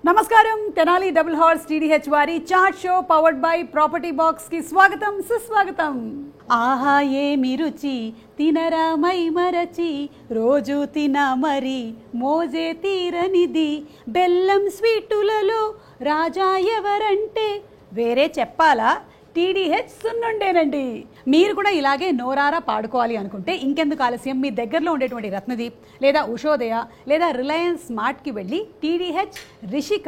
నమస్కారం. Tenali double horse TDH వారి chat show powered by property box కి స్వాగతం, సుస్వాగతం. ఆహా ఏమి రుచి తినరా మై మరచి, రోజు తిన మరి మోజే తీరనిది, బెల్లం స్వీటులలో రాజా ఎవరంటే వేరే చెప్పాలా, టీడీహెచ్ సున్నుండేనండి. మీరు కూడా ఇలాగే నోరారా పాడుకోవాలి అనుకుంటే ఇంకెందుకు ఆలస్యం, మీ దగ్గరలో ఉండేటువంటి రత్నదీప్ లేదా ఉషోదయ లేదా రిలయన్స్ స్మార్ట్కి వెళ్ళి టీడీహెచ్ రిషిక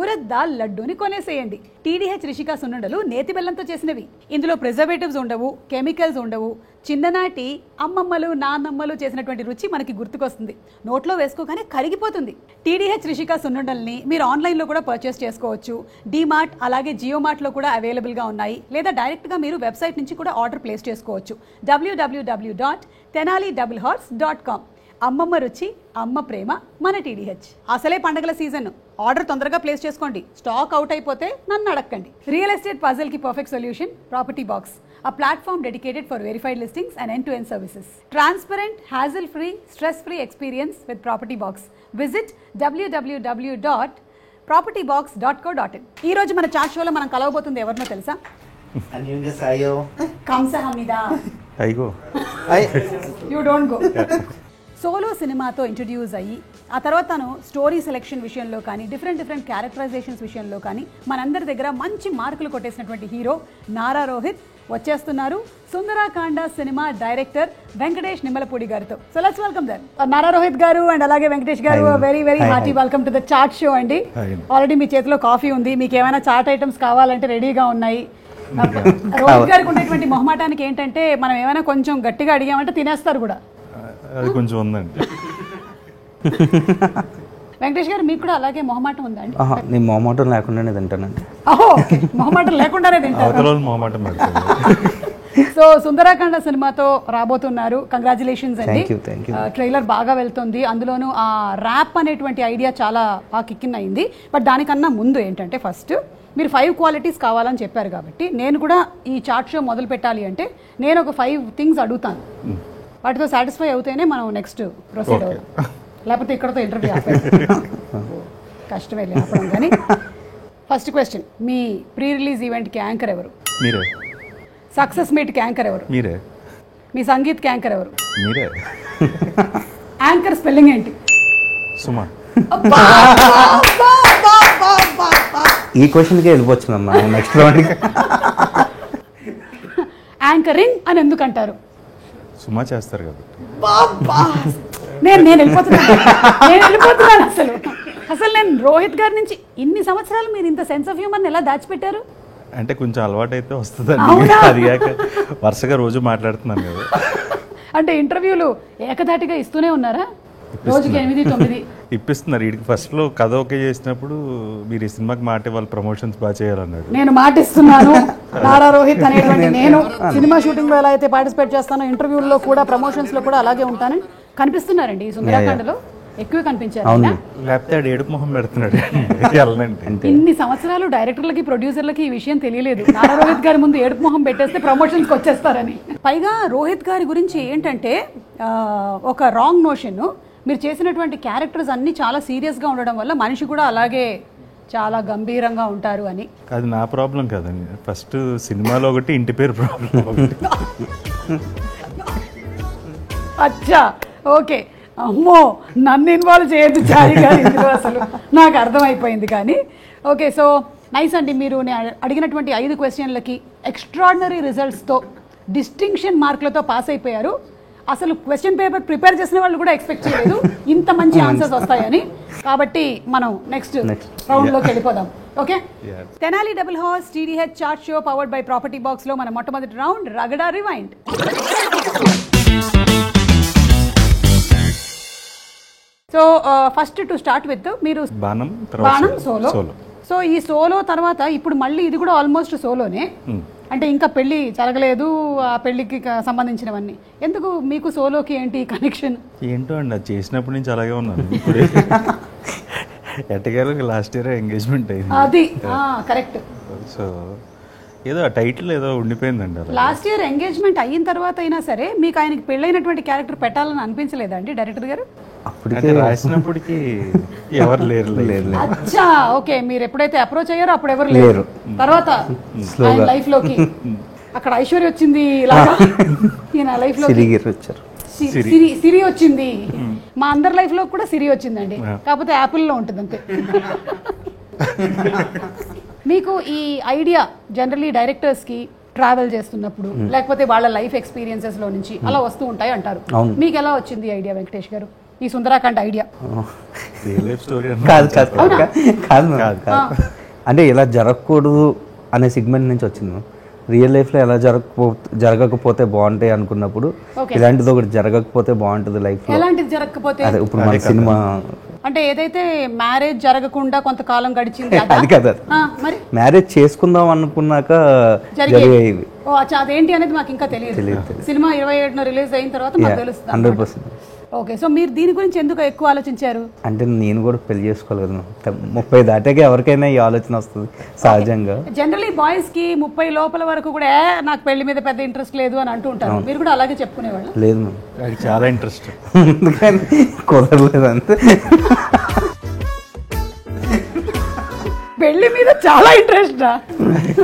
ఉరద్ దాల్ లడ్డూని కొనేసేయండి. టీడీహెచ్ రిషిక సున్నుండలు నేతి బెల్లంతో చేసినవి. ఇందులో ప్రిజర్వేటివ్స్ ఉండవు, కెమికల్స్ ఉండవు. చిన్ననాటి అమ్మమ్మలు నాన్నమ్మలు చేసినటువంటి రుచి మనకి గుర్తుకొస్తుంది, నోట్లో వేసుకోగానే కరిగిపోతుంది. టీడీహెచ్ రిషిక సున్నుండల్ని మీరు ఆన్లైన్లో కూడా పర్చేస్ చేసుకోవచ్చు. డీమార్ట్ అలాగే జియో మార్ట్లో కూడా అవైలబుల్గా ఉన్నాయి, లేదా డైరెక్ట్గా మీరు వెబ్సైట్ నుంచి కూడా ఆర్డర్ ప్లేస్ చేసుకోవచ్చు. www.tenalidoubleHorse.com. అమ్మమ్మ రుచి, అమ్మ ప్రేమ, మన టీడీహెచ్. అసలే పండగల సీజన్, ఆర్డర్ తొందరగా ప్లేస్ చేసుకోండి. స్టాక్ అవుట్ అయిపోతే నన్ను అడగండి. రియల్ ఎస్టేట్ పజిల్ కి perfect solution property box, a platform dedicated for verified listings and end-to-end services. Transparent, hassle-free, stress-free experience with Property Box. Visit www.propertybox.co.in. ఈ రోజు మన చాట్ షోలో మనం కలవబోతుంది ఎవరినో తెలుసా? Kamsa Hamida. You don't go. Solo సినిమాతో ఇంట్రడ్యూస్ అయ్యి ఆ తర్వాత తను స్టోరీ సెలెక్షన్ విషయంలో కానీ డిఫరెంట్ క్యారెక్టరైజేషన్స్ విషయంలో కానీ మనందరి దగ్గర మంచి మార్కులు కొట్టేసినటువంటి హీరో నారా రోహిత్ వచ్చేస్తున్నారు. సుందరాకాండ సినిమా డైరెక్టర్ వెంకటేష్ నిమ్మలపూడి గారితో. So let's welcome the Nara Rohit garu and అలాగే Venkatesh garu. Very hearty welcome to the chat show అండి. ఆల్రెడీ మీ చేతిలో కాఫీ ఉంది, మీకు ఏమైనా చాట్ ఐటమ్స్ కావాలంటే రెడీగా ఉన్నాయి. రోహిత్ గారికి ఉండేటువంటి మొహమాటానికి ఏంటంటే మనం ఏమైనా కొంచెం గట్టిగా అడిగామంటే తినేస్తారు కూడా, అది కొంచెం ఉందండి. వెంకటేష్ గారు మీకు కూడా అలాగే మొహమాటం ఉందండి? నేను మొహమాటం లేకుండానే తింటానండి. మొహమాటం లేకుండానే తింటారు. సో సుందరాకాండ సినిమాతో రాబోతున్నారు, కంగ్రాచులేషన్స్ అండి. ట్రైలర్ బాగా వెళ్తుంది, అందులోనూ ఆ ర్యాప్ అనేటువంటి ఐడియా చాలా బాగా కిక్కిన్ అయింది. బట్ దానికన్నా ముందు ఏంటంటే ఫస్ట్ మీరు 5 క్వాలిటీస్ కావాలని చెప్పారు కాబట్టి నేను కూడా ఈ చాట్ షో మొదలు పెట్టాలి అంటే నేను ఒక 5 థింగ్స్ అడుగుతాను. వాటితో సాటిస్ఫై అవుతేనే మనం నెక్స్ట్ ప్రొసీడ్ అవుతాం, లేకపోతే ఇక్కడతో ఇంటర్వ్యూ ఆపేది కష్టమే ఆపడం. కానీ ఫస్ట్ క్వశ్చన్, మీ ప్రీ రిలీజ్ ఈవెంట్కి యాంకర్ ఎవరు? మీరే. సక్సెస్ మీట్కి యాంకర్ ఎవరు? మీరే. మీ సంగీత్కి యాంకర్ ఎవరు? మీరే. యాంకర్ స్పెల్లింగ్ ఏంటి? సుమా. ఈ క్వశ్చన్కి వెళ్ళిపోవచ్చునమ్మా నెక్స్ట్ రౌండ్కి. యాంకరింగ్ అని ఎందుకు అంటారు? సుమా చేస్తారు కాబట్టి. నేను వెళ్ళిపోతున్నాను అసలు నేను రోహిత్ గారి నుంచి ఇన్ని సంవత్సరాలు మీరు ఇంత సెన్స్ ఆఫ్ హ్యూమర్ ఎలా దాచిపెట్టారు? అంటే కొంచెం అలవాటు అయితే వస్తుందండి, అది కాక వరుసగా రోజు మాట్లాడుతున్నాను కదా. అంటే ఇంటర్వ్యూలు ఏకధాటిగా ఇస్తూనే ఉన్నారా? రోజుకి 8-9 ఇప్పిస్తున్నారు. వీడికి ఫస్ట్ లో కథ ఓకే చేసినప్పుడు మీరు ఈ సినిమాకి మాట ఇవ్వాలి, ప్రమోషన్స్ బాగా చేయాలన్నాడు. నేను మాట ఇస్తున్నాను నారా రోహిత్ అనేటువంటి నేను సినిమా షూటింగ్ లో ఎలా అయితే పార్టిసిపేట్ చేస్తానో ఇంటర్వ్యూల్లో కూడా ప్రమోషన్స్ లో కూడా అలాగే ఉంటానని కనిపిస్తున్నారండి. ఈ సుందరాకాండలో ఎక్కువ కనిపించారు. లేకపోతే ఏడుపు మొహం పెడుతున్నాడు. ఇన్ని సంవత్సరాలు డైరెక్టర్లకి ప్రొడ్యూసర్లకి ఈ విషయం తెలియలేదు, నారా రోహిత్ గారి ముందు ఏడుపు మొహం పెట్టేస్తే ప్రమోషన్స్కి వచ్చేస్తారని. పైగా రోహిత్ గారి గురించి ఏంటంటే ఒక రాంగ్ నోషన్, మీరు చేసినటువంటి క్యారెక్టర్స్ అన్నీ చాలా సీరియస్గా ఉండడం వల్ల మనిషి కూడా అలాగే చాలా గంభీరంగా ఉంటారు అని. అది నా ప్రాబ్లం కాదండి, ఫస్ట్ సినిమాలో ఒకటి, ఇంటి పేరు ప్రాబ్లం ఒకటి. అచ్చా, ఓకే. అమ్మో, నన్ను ఇన్వాల్వ్ చేయొద్దు చారి గారు ఇందులో, అసలు నాకు అర్థమైపోయింది. కానీ ఓకే, సో నైస్ అండి. మీరు అడిగినటువంటి 5 క్వశ్చన్లకి ఎక్స్ట్రాడినరీ రిజల్ట్స్తో డిస్టింక్షన్ మార్కులతో పాస్ అయిపోయారు. అసలు క్వశ్చన్ పేపర్ ప్రిపేర్ చేసిన వాళ్ళు కూడా ఎక్స్పెక్ట్ చేయలేదు ఇంత మంచి ఆన్సర్స్ వస్తాయని. కాబట్టి మనం నెక్స్ట్ రౌండ్లోకి వెళ్ళిపోదాం. Okay, Tenali double horse TDH chat show powered by property box లో మన మొట్టమొదటి రౌండ్ రగడా rewind. So first to start with మీరు బాణం సోలో. సో ఈ సోలో తర్వాత ఇప్పుడు మళ్ళీ ఇది కూడా ఆల్మోస్ట్ సోలోనే, అంటే ఇంకా పెళ్లి జరగలేదు, ఆ పెళ్లికి సంబంధించినవన్నీ. ఎందుకు మీకు సోలోకి ఏంటి కనెక్షన్? ఏంటో అండి, అది చేసినప్పటి నుంచి అలాగే ఉన్నాను. ఎట్టకేలకు లాస్ట్ ఇయర్ ఎంగేజ్మెంట్ అయింది. అది కరెక్ట్. సో ఏదో ఆ టైటిల్ ఏదో ఉండిపోయిందండి. లాస్ట్ ఇయర్ ఎంగేజ్మెంట్ అయిన తర్వాత అయినా సరే మీకు ఆయనకి పెళ్ళైనటువంటి క్యారెక్టర్ పెట్టాలని అనిపించలేదా అండి డైరెక్టర్ గారు? అప్పటికే అంటే రాసినప్పటికీ ఎవరు లేరు లేదు అచ్చా ఓకే, మీరు ఎప్పుడైతే అప్రోచ్ అయ్యారో అప్పుడు ఎవరు లేరు. తర్వాత ఆయన లైఫ్ లోకి అక్కడ ఐశ్వర్య వచ్చింది ఇలాగా, ఈయన లైఫ్ లో సిరిగిరి వచ్చారు. సిరి వచ్చింది. మా అందరి లైఫ్ లో కూడా సిరి వచ్చిందండి, కాకపోతే యాపిల్ లో ఉంటుంది అంతే. మీకు ఈ ఐడియా జనరలీ డైరెక్టర్స్ కి ట్రావెల్ చేస్తున్నప్పుడు లేకపోతే వాళ్ళ లైఫ్ ఎక్స్పీరియన్సెస్ లో నుంచి అలా వస్తూ ఉంటాయి అంటారు. మీకు ఎలా వచ్చింది ఐడియా వెంకటేష్ గారు, ఈ సుందరాకాండ్ ఐడియా? కాదు అంటే ఇలా జరగకూడదు అనే సెగ్మెంట్ నుంచి వచ్చింది. రియల్ లైఫ్లో ఎలా జరగకపోతే బాగుంటాయి అనుకున్నప్పుడు ఇలాంటిది ఒకటి జరగకపోతే బాగుంటుంది లైఫ్లో. ఎలాంటిది జరగకపోతే? అదే ఇప్పుడు మన సినిమా అంటే ఏదైతే మ్యారేజ్ జరగకుండా కొంతకాలం గడిచింది అది కదా, మరి మ్యారేజ్ చేసుకుందాం అనుకున్నాక జరిగేవి. ఓ అచ్చా, అదేంటి అనేది మాకు ఇంకా తెలియదు. సినిమా 27న రిలీజ్ అయిన తర్వాత మాకు తెలుస్తుంది 100%. ఓకే, సో మీరు దీని గురించి ఎందుకు ఎక్కువ ఆలోచించారు? అంటే నేను కూడా పెళ్లి చేసుకోవాలి కదా, 30 దాటాక ఎవరికైనా ఈ ఆలోచన వస్తుంది సహజంగా. జనరలీ బాయ్స్ కి 30 లోపల వరకు కూడా నాకు పెళ్లి మీద పెద్ద ఇంట్రెస్ట్ లేదు అని అంటూ ఉంటారు. మీరు కూడా అలాగే చెప్పుకునేవాళ్ళు? లేదు మ్యామ్, చాలా ఇంట్రెస్ట్, అందుకని కుదరలేదు అంతే. పెళ్లి మీద చాలా ఇంట్రెస్ట్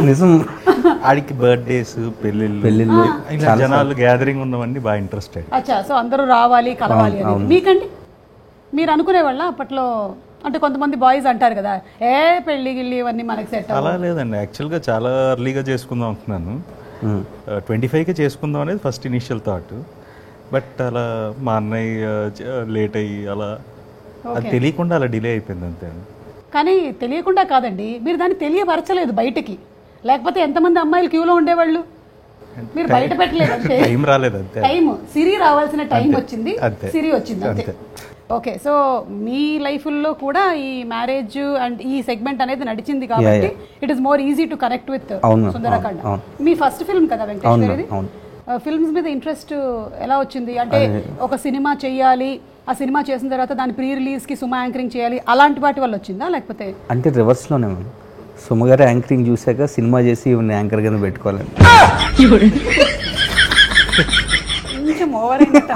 నిజం. ఆడికి బర్త్డేస్, పెళ్ళిళ్ళు, జనాలు గ్యాదరింగ్ ఉన్నవన్నీ బాగా ఇంట్రెస్టెడ్. అచ్చా, సో అందరూ రావాలి కలవాలి అని. మీకండి మీరు అనుకునేవాళ్ళ అప్పట్లో? అంటే కొంతమంది బాయ్స్ అంటారు కదా, ఏ పెళ్లి గిల్లి ఇవన్నీ మనకి సెట్ అలా లేదండి, యాక్చువల్గా చాలా ఎర్లీగా చేసుకుందాం అనుకున్నాను. 25కే చేసుకుందాం అనేది ఫస్ట్ ఇనిషియల్ థాట్. బట్ అలా మా అన్నయ్య లేట్ అయ్యి అలా అది తెలియకుండా అలా డిలే అయిపోయింది అంతే. కానీ తెలియకుండా కాదండి, మీరు దాన్ని తెలియపరచలేదు బయటికి, లేకపోతే ఎంతమంది అమ్మాయిలు క్యూలో ఉండేవాళ్ళు, మీరు బయట పెట్టలేదు అంతే. టైం రాలేదు అంతే. టైం సిరి రావాల్సిన టైం వచ్చింది, సిరి వచ్చింది అంతే. ఓకే, సో మీ లైఫ్లో కూడా ఈ మ్యారేజ్ అండ్ ఈ సెగ్మెంట్ అనేది నడిచింది కాబట్టి it is more easy to connect with Sundarakanda. Me first film కదా వెంకటేష్ గారిది. ఫిల్మ్స్ మీద ఇంట్రెస్ట్ ఎలా వచ్చింది? అంటే ఒక సినిమా చెయ్యాలి, ఆ సినిమా చేసిన తర్వాత దాని ప్రీ రిలీజ్కి సుమ యాంకరింగ్ చేయాలి, అలాంటి వాటి వల్ల వచ్చిందా లేకపోతే? అంటే రివర్స్లోనే సుమ గారు యాంకరింగ్ చూసాక సినిమా చేసి ఇవన్నీ యాంకర్ గానే పెట్టుకోవాలని. కొంచెం ఓవర్ అయినట్టు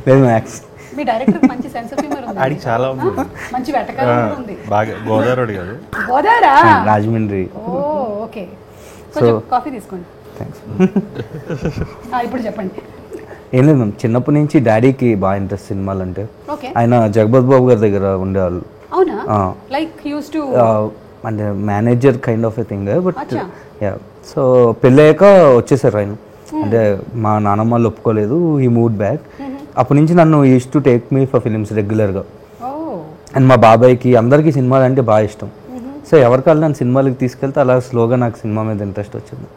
లేదు మ్యాక్స్. మీ డైరెక్టర్ మంచి సెన్స్ ఆఫ్ హ్యూమర్ ఉంది, ఆడికి చాలా ఉంది, మంచి వెటకారం ఉంది. బాగా గోదావరి కాదు, గోదావరా? రాజమండ్రి. ఓ ఓకే, కొంచెం కాఫీ తీసుకోండి. థ్యాంక్స్. ఇప్పుడు చెప్పండి. ఏం లేదు మ్యామ్, చిన్నప్పటి నుంచి డాడీకి బాగా ఇంట్రెస్ట్ సినిమాలు అంటే. ఆయన జగపతి బాబు గారి దగ్గర ఉండేవాళ్ళు. అవునా? లైక్ యూజ్డ్ టు అంటే manager kind of a thing. But yeah, so పెళ్ళయ్యాక వచ్చేసారు ఆయన. అంటే మా నాన్నమ్మ వాళ్ళు ఒప్పుకోలేదు, ఈ మూడ్ బ్యాక్. అప్పటి నుంచి నన్ను use to take me for films రెగ్యులర్గా. అండ్ మా బాబాయ్కి అందరికీ సినిమాలు అంటే బాగా ఇష్టం. సో ఎవరికాళ్ళు నన్ను సినిమాలకి తీసుకెళ్తే అలా స్లోగా నాకు సినిమా మీద ఇంట్రెస్ట్ వచ్చింది.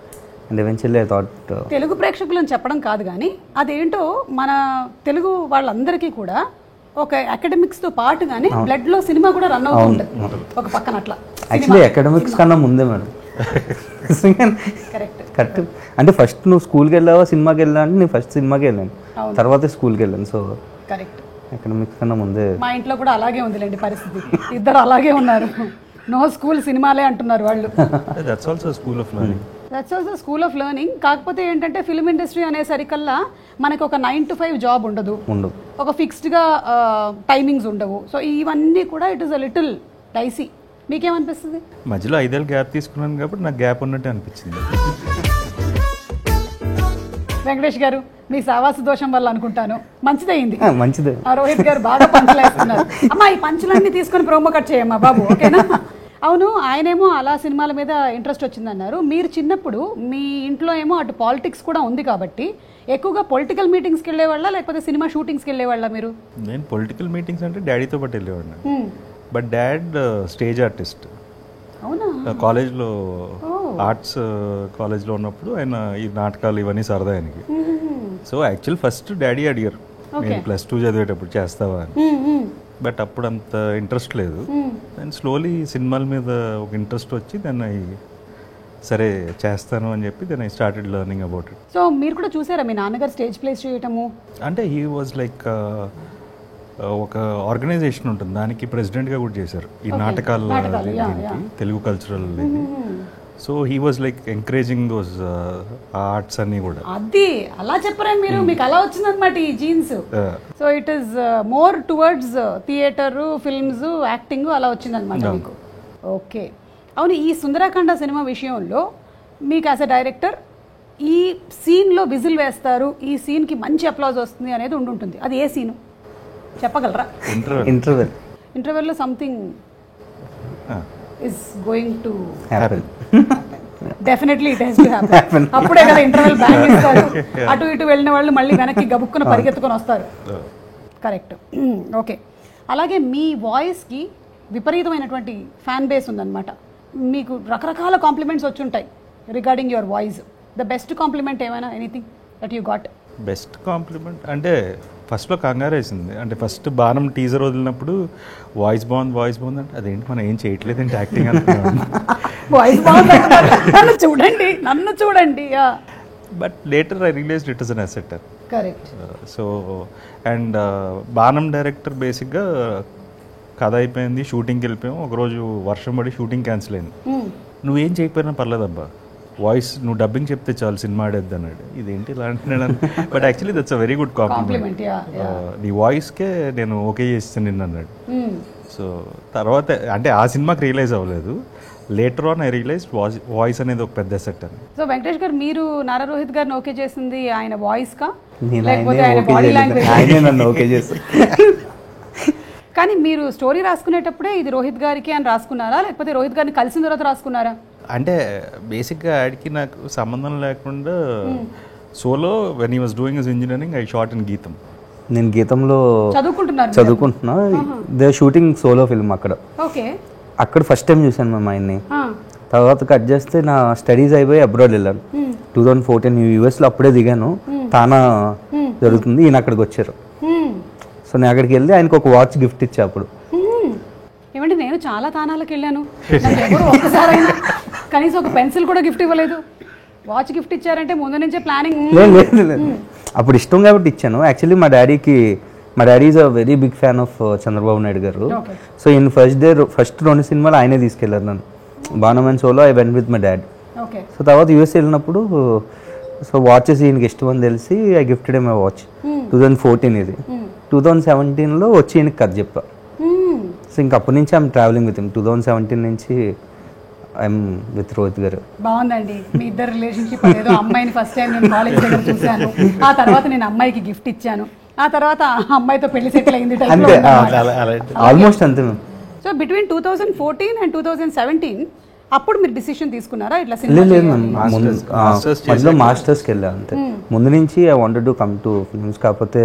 And eventually I thought Telugu ప్రేక్షకులను చెప్పడం కాదు కానీ అదేంటో మన తెలుగు వాళ్ళందరికీ కూడా ఒక అకాడమిక్స్తో పాటుగానే బ్లడ్లో సినిమా కూడా రన్ అవుతుంది ఒక పక్కన అట్లా. యాక్చువల్లీ అకాడమిక్స్ కన్నా ముందే మేడం. కరెక్ట్. అంటే ఫస్ట్ నువ్వు స్కూల్కి వెళ్ళావా సినిమాకి వెళ్ళా అంటే నేను ఫస్ట్ సినిమాకి వెళ్ళాను, తర్వాత స్కూల్కి వెళ్ళాను. సో కరెక్ట్, అకాడమిక్స్ కన్నా ముందే. మా ఇంట్లో కూడా అలాగే ఉందిలేండి పరిస్థితి, ఇద్దరు అలాగే ఉన్నారు. నో స్కూల్ సినిమాలే అంటున్నారు వాళ్ళు. That's also school of learning. That's also school of learning. కాకపోతే ఏంటంటే ఫిల్మ్ ఇండస్ట్రీ అనేసరికల్లా మనకు ఒక 9 to 5 జాబ్ ఉండదు, ఒక ఫిక్స్డ్గా టైమింగ్స్ ఉండవు. సో ఇవన్నీ కూడా it is a little dicey. మీకేమనిపిస్తుంది? మధ్యలో 5 ఏళ్ళు గ్యాప్ తీసుకున్నాను కాబట్టి నాకు గ్యాప్ ఉన్నట్టే అనిపించింది. వెంకటేష్ గారు, మీ సావాస దోషం వల్ల అనుకుంటాను మంచిదైంది. మంచిదే. రోహిత్ గారు బాగా పంచులు వేస్తున్నారు. అమ్మా ఈ పంచులన్నీ తీసుకొని ప్రోమో కట్ చేయమ్మా బాబు, ఓకేనా? అవును, ఆయనేమో అలా సినిమాల మీద ఇంట్రెస్ట్ వచ్చిందన్నారు. మీరు చిన్నప్పుడు మీ ఇంట్లో ఏమో అటు పాలిటిక్స్ కూడా ఉంది కాబట్టి ఎక్కువగా పొలిటికల్ మీటింగ్స్కి వెళ్ళేవాళ్ళ లేకపోతే సినిమా షూటింగ్స్కి వెళ్ళేవాళ్ళ మీరు? నేను పొలిటికల్ మీటింగ్స్ అంటే డాడీతో పాటు వెళ్ళేవాడిని. But dad stage artist. అవునా? కాలేజ్లో ఆర్ట్స్ కాలేజ్లో ఉన్నప్పుడు ఆయన ఈ నాటకాలు ఇవన్నీ సరదా ఆయనకి. సో యాక్చువల్ ఫస్ట్ డాడీ అడిగారు నేను +2 చదివేటప్పుడు చేస్తావా అని. బట్ అప్పుడు అంత ఇంట్రెస్ట్ లేదు. అండ్ స్లోలీ సినిమాల మీద ఒక ఇంట్రెస్ట్ వచ్చి దాన్ని సరే చేస్తాను అని చెప్పి then I started learning about it. So మీరు కూడా చూసారా మీ నాన్నగారు స్టేజ్ ప్లేస్ చేయటము? అంటే హీ వాజ్ లైక్ ఒక ఆర్గనైజేషన్ ఉంటుంది, దానికి ప్రెసిడెంట్గా కూడా చేశారు ఈ నాటకాల Telugu cultural. So he was like encouraging those arts అన్నీ కూడా. అది అలా చెప్పరా మీరు, మీకు అలా వచ్చిందనమాట ఈ jeans. So it is more towards theatre, films, acting అలా వచ్చిందనమాట మీకు. ఓకే, అవును. ఈ సుందరాఖండ సినిమా విషయంలో మీకు యాజ్ అ డైరెక్టర్ ఈ సీన్లో విజిల్ వేస్తారు, ఈ సీన్కి మంచి అప్లాజ్ వస్తుంది అనేది ఉండుంటుంది. అది ఏ సీను చెప్పగలరా? ఇంటర్వెల్లో something is going to happen. Definitely it has to happen. అప్పుడే కదా ఇంటర్వెల్ బ్యాంగ్ ఇస్తారు. అటు ఇటు వెళ్ళిన వాళ్ళు మళ్ళీ వెనక్కి గబుక్కున పరిగెత్తుకొని వస్తారు. కరెక్ట్. ఓకే, అలాగే మీ వాయిస్కి విపరీతమైనటువంటి ఫ్యాన్ బేస్ ఉందన్నమాట. మీకు రకరకాల కాంప్లిమెంట్స్ వచ్చి ఉంటాయి regarding your voice. The best compliment ఏమైనా, anything that you got? Best compliment అంటే ఫస్ట్లో కంగారు వేసింది. అంటే ఫస్ట్ బాణం టీజర్ వదిలినప్పుడు వాయిస్ బాగుంది అంటే అదేంటి మనం ఏం చేయట్లేదంటే యాక్టింగ్ అనుకున్నాను. వాయిస్ బాగుంది, నన్ను చూడండి. But later I realised it is an asset. Correct. So and Baanam director బేసిక్గా కథ అయిపోయింది, షూటింగ్కి వెళ్ళిపోయాం. ఒకరోజు వర్షం పడి షూటింగ్ క్యాన్సిల్ అయింది. నువ్వేం చేయకపోయినా పర్లేదబ్బా, వాయిస్ నువ్వు డబ్బింగ్ చెప్తే చాలు సినిమా ఆడేద్ది అన్నాడు. ఇదేంటి ఇలా అంటున్నాను, but actually that's a very good complement. నీ వాయిస్కే నేను ఓకే చేస్తాను నిన్ను అన్నాడు. సో తర్వాత అంటే ఆ సినిమాకి రియలైజ్ అవ్వలేదు, later on I realise voice అనేది ఒక పెద్ద సెట్ అని. సో వెంకటేష్ గారు, మీరు నారా రోహిత్ గారిని ఓకే చేసింది ఆయన వాయిస్ కా లేకపోతే ఆయన బాడీ లాంగ్వేజ్? కానీ మీరు స్టోరీ రాసుకునేటప్పుడే ఇది రోహిత్ గారికి అని రాసుకున్నారా, లేకపోతే రోహిత్ గారిని కలిసిన తర్వాత రాసుకున్నారా? అంటే బేసిక్గా యాడ్కి నాకు సంబంధం లేకుండా solo when he was doing his engineering I shot in గీతం. నేను గీతంలో చదువుకుంటున్నా. దే షూటింగ్ సోలో ఫిల్మ్ అక్కడ. ఓకే, అక్కడ ఫస్ట్ టైం చూశాను మేము ఆయన్ని. తర్వాత కట్ చేస్తే నా స్టడీస్ అయిపోయి అబ్రాడ్ వెళ్ళాను. 2014 యూఎస్లో అప్పుడే దిగాను. తానా జరుగుతుంది, ఈయన అక్కడికి వచ్చారు. సో నేను అక్కడికి వెళ్ళి ఆయనకు ఒక వాచ్ గిఫ్ట్ ఇచ్చా. అప్పుడు ఏమంటే నేను చాలా తానాలకు వెళ్ళాను, ఒక్కసారి కనీసం ఒక పెన్సిల్ కూడా గిఫ్ట్ ఇవ్వలేదు. వాచ్ గిఫ్ట్ ఇచ్చారంటే ముందు నుంచే ప్లానింగ్. లేదు, అప్పుడు ఇష్టం కాబట్టి ఇచ్చాను. యాక్చువల్లీ మా daddy is a very big fan of Chandrababu Naidu garu. So in first 2 సినిమాలు ఆయనే తీసుకెళ్లారు నన్ను. బాణం and solo I went with my dad. So తర్వాత యూఎస్ వెళ్ళినప్పుడు సో వాచెస్ ఈయనకి ఇష్టం అని తెలిసి ఐ గిఫ్టెడ్ మై వాచ్. 2014 ఇది. 2017లో వచ్చి ఈయనకి కథ చెప్పా. సో ఇంక అప్పటి నుంచి ఐఎమ్ ట్రావెలింగ్ విత్ హిమ్. 2017 నుంచి ఐఎమ్ విత్ రోహిత్ గారు. బాగుందండి మీ ఇద్దరు రిలేషన్షిప్. ఏదో అమ్మాయిని ఫస్ట్ టైం నేను కాలేజ్ దగ్గర చూశాను, ఆ తర్వాత నేను అమ్మాయికి గిఫ్ట్ ఇచ్చాను, ఆ తర్వాత అమ్మాయితో పెళ్లి సెటిల్ అయింది. ఆల్మోస్ట్ అంతే. సో బిట్వీన్ 2014 అండ్ 2017 అప్పుడు మీరు డిసిషన్ తీసుకున్నారా ఇట్లా? మధ్యలో మాస్టర్స్కి వెళ్ళాను అంతే. ముందు నుంచి I wanted to come to films. కాకపోతే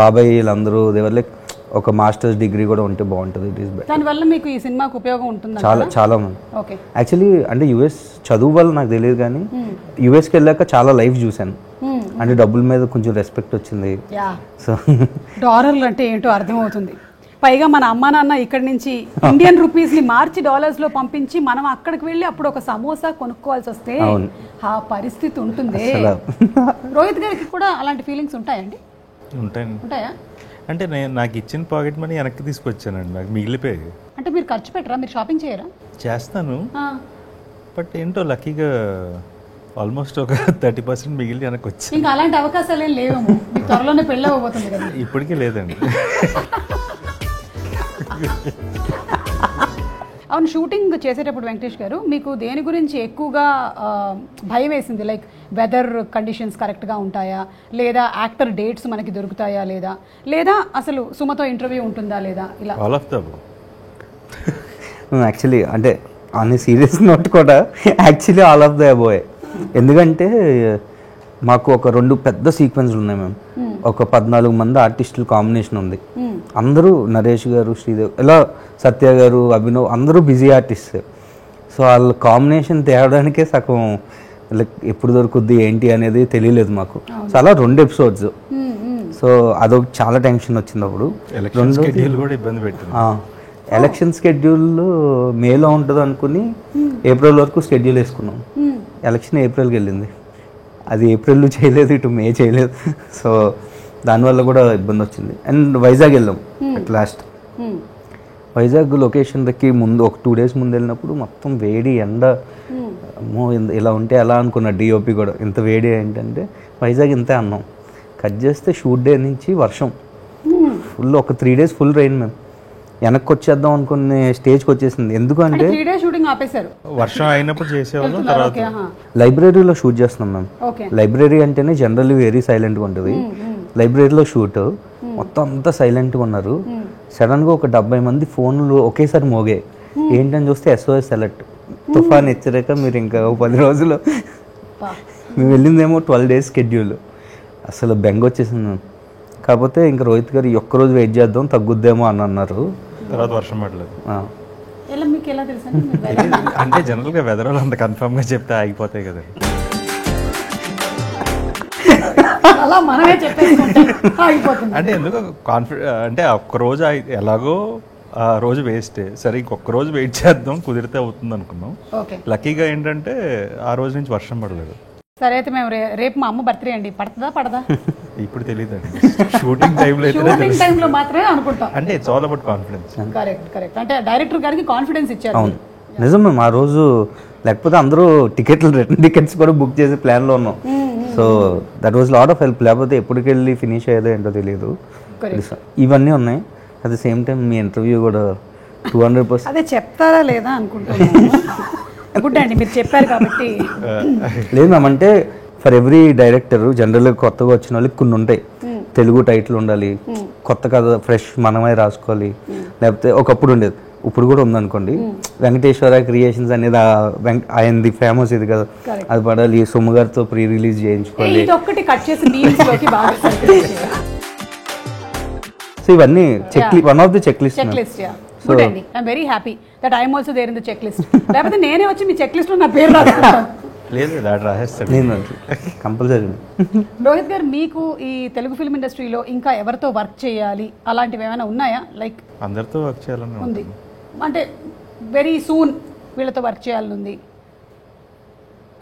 బాబాయ్ వీళ్ళందరూ దేవర్ లైక్ ఒక మాస్టర్స్ డిగ్రీ కూడా ఉంటే బాగుంటుంది. దానివల్ల మీకు ఈ సినిమాకి ఉపయోగం ఉంటుంది చాలా మంది. యాక్చువల్లీ అంటే యుఎస్ చదువు వల్ల నాకు తెలియదు, కానీ యుఎస్కి వెళ్ళాక చాలా లైఫ్ చూశాను. అంటే డబ్బుల మీద కొంచెం రెస్పెక్ట్ వచ్చింది. సో డాలర్లు అంటే ఏంటో అర్థమవుతుంది. పైగా మన అమ్మా నాన్న ఇక్కడ నుంచి ఇండియన్ రూపీస్ని మార్చి డాలర్స్లో పంపించి మనం అక్కడికి వెళ్ళి అప్పుడు ఒక సమోసా కొనుక్కోవాల్సి వస్తే ఆ పరిస్థితి ఉంటుంది. రోహిత్ గారికి కూడా అలాంటి ఫీలింగ్స్ ఉంటాయండి? ఉంటాయా? అంటే నాకు ఇచ్చిన పాకెట్ మనీ వెనక్కి తీసుకొచ్చానండి, నాకు మిగిలిపోయాయి. అంటే మీరు ఖర్చు పెట్టరా? మీరు షాపింగ్ చేయరా? చేస్తాను, బట్ ఏంటో లక్కీగా ఆల్మోస్ట్ ఒక 30% మిగిలి వెనక్కి వచ్చి. ఇంకా అలాంటి అవకాశాలు ఏం లేవేమో, మీకు త్వరలోనే పెళ్ళి అవ్వబోతుంది కదా. ఇప్పటికీ లేదండి. అవును, షూటింగ్ చేసేటప్పుడు వెంకటేష్ గారు మీకు దేని గురించి ఎక్కువగా భయం వేసింది? లైక్ వెదర్ కండిషన్స్ కరెక్ట్గా ఉంటాయా, లేదా యాక్టర్ డేట్స్ మనకి దొరుకుతాయా, లేదా అసలు సుమతో ఇంటర్వ్యూ ఉంటుందా లేదా, ఇలా? ఆల్ ఆఫ్ ద యాక్చువల్లీ అంటే అన్ని సీరియస్ నోట్ కూడా యాక్చువల్లీ ఆల్ ఆఫ్ ద అబోయ్. ఎందుకంటే మాకు ఒక 2 పెద్ద సీక్వెన్స్లు ఉన్నాయి మ్యామ్. ఒక 14 మంది ఆర్టిస్టులు కాంబినేషన్ ఉంది. అందరూ నరేష్ గారు, శ్రీదేవ్, ఇలా సత్య గారు, అభినవ్ అందరూ బిజీ ఆర్టిస్ట్. సో వాళ్ళ కాంబినేషన్ తేవడానికే సగం లైక్ ఎప్పుడు దొరుకుద్ది ఏంటి అనేది తెలియలేదు మాకు. సో అలా 2 ఎపిసోడ్స్. సో అదొక చాలా టెన్షన్ వచ్చింది అప్పుడు. ఎలక్షన్ షెడ్యూల్ మేలో ఉంటుంది అనుకుని ఏప్రిల్ వరకు షెడ్యూల్ వేసుకున్నాం. ఎలక్షన్ ఏప్రిల్కి వెళ్ళింది, అది ఏప్రిల్లో చేయలేదు, ఇటు మే చేయలేదు. సో దానివల్ల కూడా ఇబ్బంది వచ్చింది. అండ్ వైజాగ్ వెళ్ళాం అట్ లాస్ట్. వైజాగ్ లొకేషన్కి ముందు ఒక 2 days ముందు వెళ్ళినప్పుడు మొత్తం వేడి ఎండ, అమ్మో ఇలా ఉంటే ఎలా అనుకున్నా. డిఓపి కూడా ఇంత వేడి ఏంటంటే వైజాగ్ ఇంతే అన్నాం. కట్ చేస్తే షూట్ డే నుంచి వర్షం ఫుల్, ఒక 3 days ఫుల్ రెయిన్. మేము వెనక్కి వచ్చేద్దాం అనుకునే స్టేజ్కి వచ్చేసింది. ఎందుకంటే 3 days షూటింగ్ ఆపేశారు. వర్షం అయినప్పుడు చేసేవాళ్ళం. తర్వాత లైబ్రరీలో షూట్ చేస్తున్నాం మేము. లైబ్రరీ అంటేనే జనరల్లీ వెరీ సైలెంట్గా ఉంటుంది. లైబ్రరీలో షూట్ మొత్తం అంతా సైలెంట్గా ఉన్నారు. సడన్గా ఒక 70 మంది ఫోన్లు ఒకేసారి మోగాయి. ఏంటని చూస్తే SOS అలర్ట్, తుఫాన్ హెచ్చరిక, మీరు ఇంకా 10 రోజులు. మేము వెళ్ళిందేమో 12 days షెడ్యూల్. అసలు బెంగ వచ్చేసింది. కాకపోతే ఇంకా రోహిత్ గారు ఒక్కరోజు వెయిట్ చేద్దాం తగ్గుద్దేమో అని అన్నారు. తర్వాత వర్షం పడలేదు. మీకు ఎలా తెలుసు? అంటే జనరల్గా వెదర్ వాళ్ళు అంత కన్ఫర్మ్గా చెప్తే ఆగిపోతాయి కదా. అలా మనమే చెప్పేసుకుంటే ఆగిపోతుంది. అంటే ఎందుకు అంటే ఒక్కరోజు ఎలాగో ఆ రోజు వేస్టే, సరే ఇంకొక రోజు వెయిట్ చేద్దాం కుదిరితే అవుతుంది అనుకున్నాం. లక్కీగా ఏంటంటే ఆ రోజు నుంచి వర్షం పడలేదు. సరే అయితే మేము రేపు మా అమ్మ బర్త్డే అండి, పడుతుందా పడదా ఇప్పుడు తెలియదండి. షూటింగ్ టైంలో మాత్రమే అనుకుంటాం. అంటే it's all about confidence. Correct. అంటే డైరెక్టర్ గారికి కాన్ఫిడెన్స్ ఇచ్చారు. అవును నిజం మేము ఆ రోజు, లేకపోతే అందరూ రిటర్న్ టికెట్స్ కూడా బుక్ చేసే ప్లాన్లో ఉన్నాం. So that was lot of help. లేకపోతే ఎప్పటికి వెళ్ళి ఫినిష్ అయ్యేదో ఏంటో తెలియదు. ఇవన్నీ ఉన్నాయి. At the same time me interview కూడా 200%. అదే చెప్తారా లేదా అనుకుంటున్నాను. గుడ్ అండి, మీరు చెప్పారు కాబట్టి. లేదు మ్యామ్, అంటే ఫర్ ఎవ్రీ డైరెక్టర్ జనరల్గా కొత్తగా వచ్చిన వాళ్ళకి కొన్ని ఉంటాయి. తెలుగు టైటిల్ ఉండాలి, కొత్త కథ ఫ్రెష్ మనమే రాసుకోవాలి. లేకపోతే ఒకప్పుడు ఉండేది, ఇప్పుడు కూడా ఉందనుకోండి, వెంకటేశ్వర క్రియేషన్స్ అనేది ఆయనది ఫేమస్ ఇది కదా, అది పడాలి. సొమ్ము గారితో ప్రీ రిలీజ్ చేయించుకోవాలి. సో ఇవన్నీ one of the check list. Good అండి, I'm very happy that I'm also there in the check list. లేకపోతే నేనే వచ్చి మీ చెక్ లిస్ట్ లో నా పేరు రాసుకుంటాను. కంపల్సరీ. రోహిత్ గారు, మీకు ఈ తెలుగు ఫిల్మ్ ఇండస్ట్రీలో ఇంకా ఎవరితో వర్క్ చేయాలి అలాంటివి ఏమైనా ఉన్నాయా? లైక్ అందరితో వర్క్ చేయాలని ఉంది, అంటే వెరీ సూన్ వీళ్ళతో వర్క్ చేయాలని ఉంది.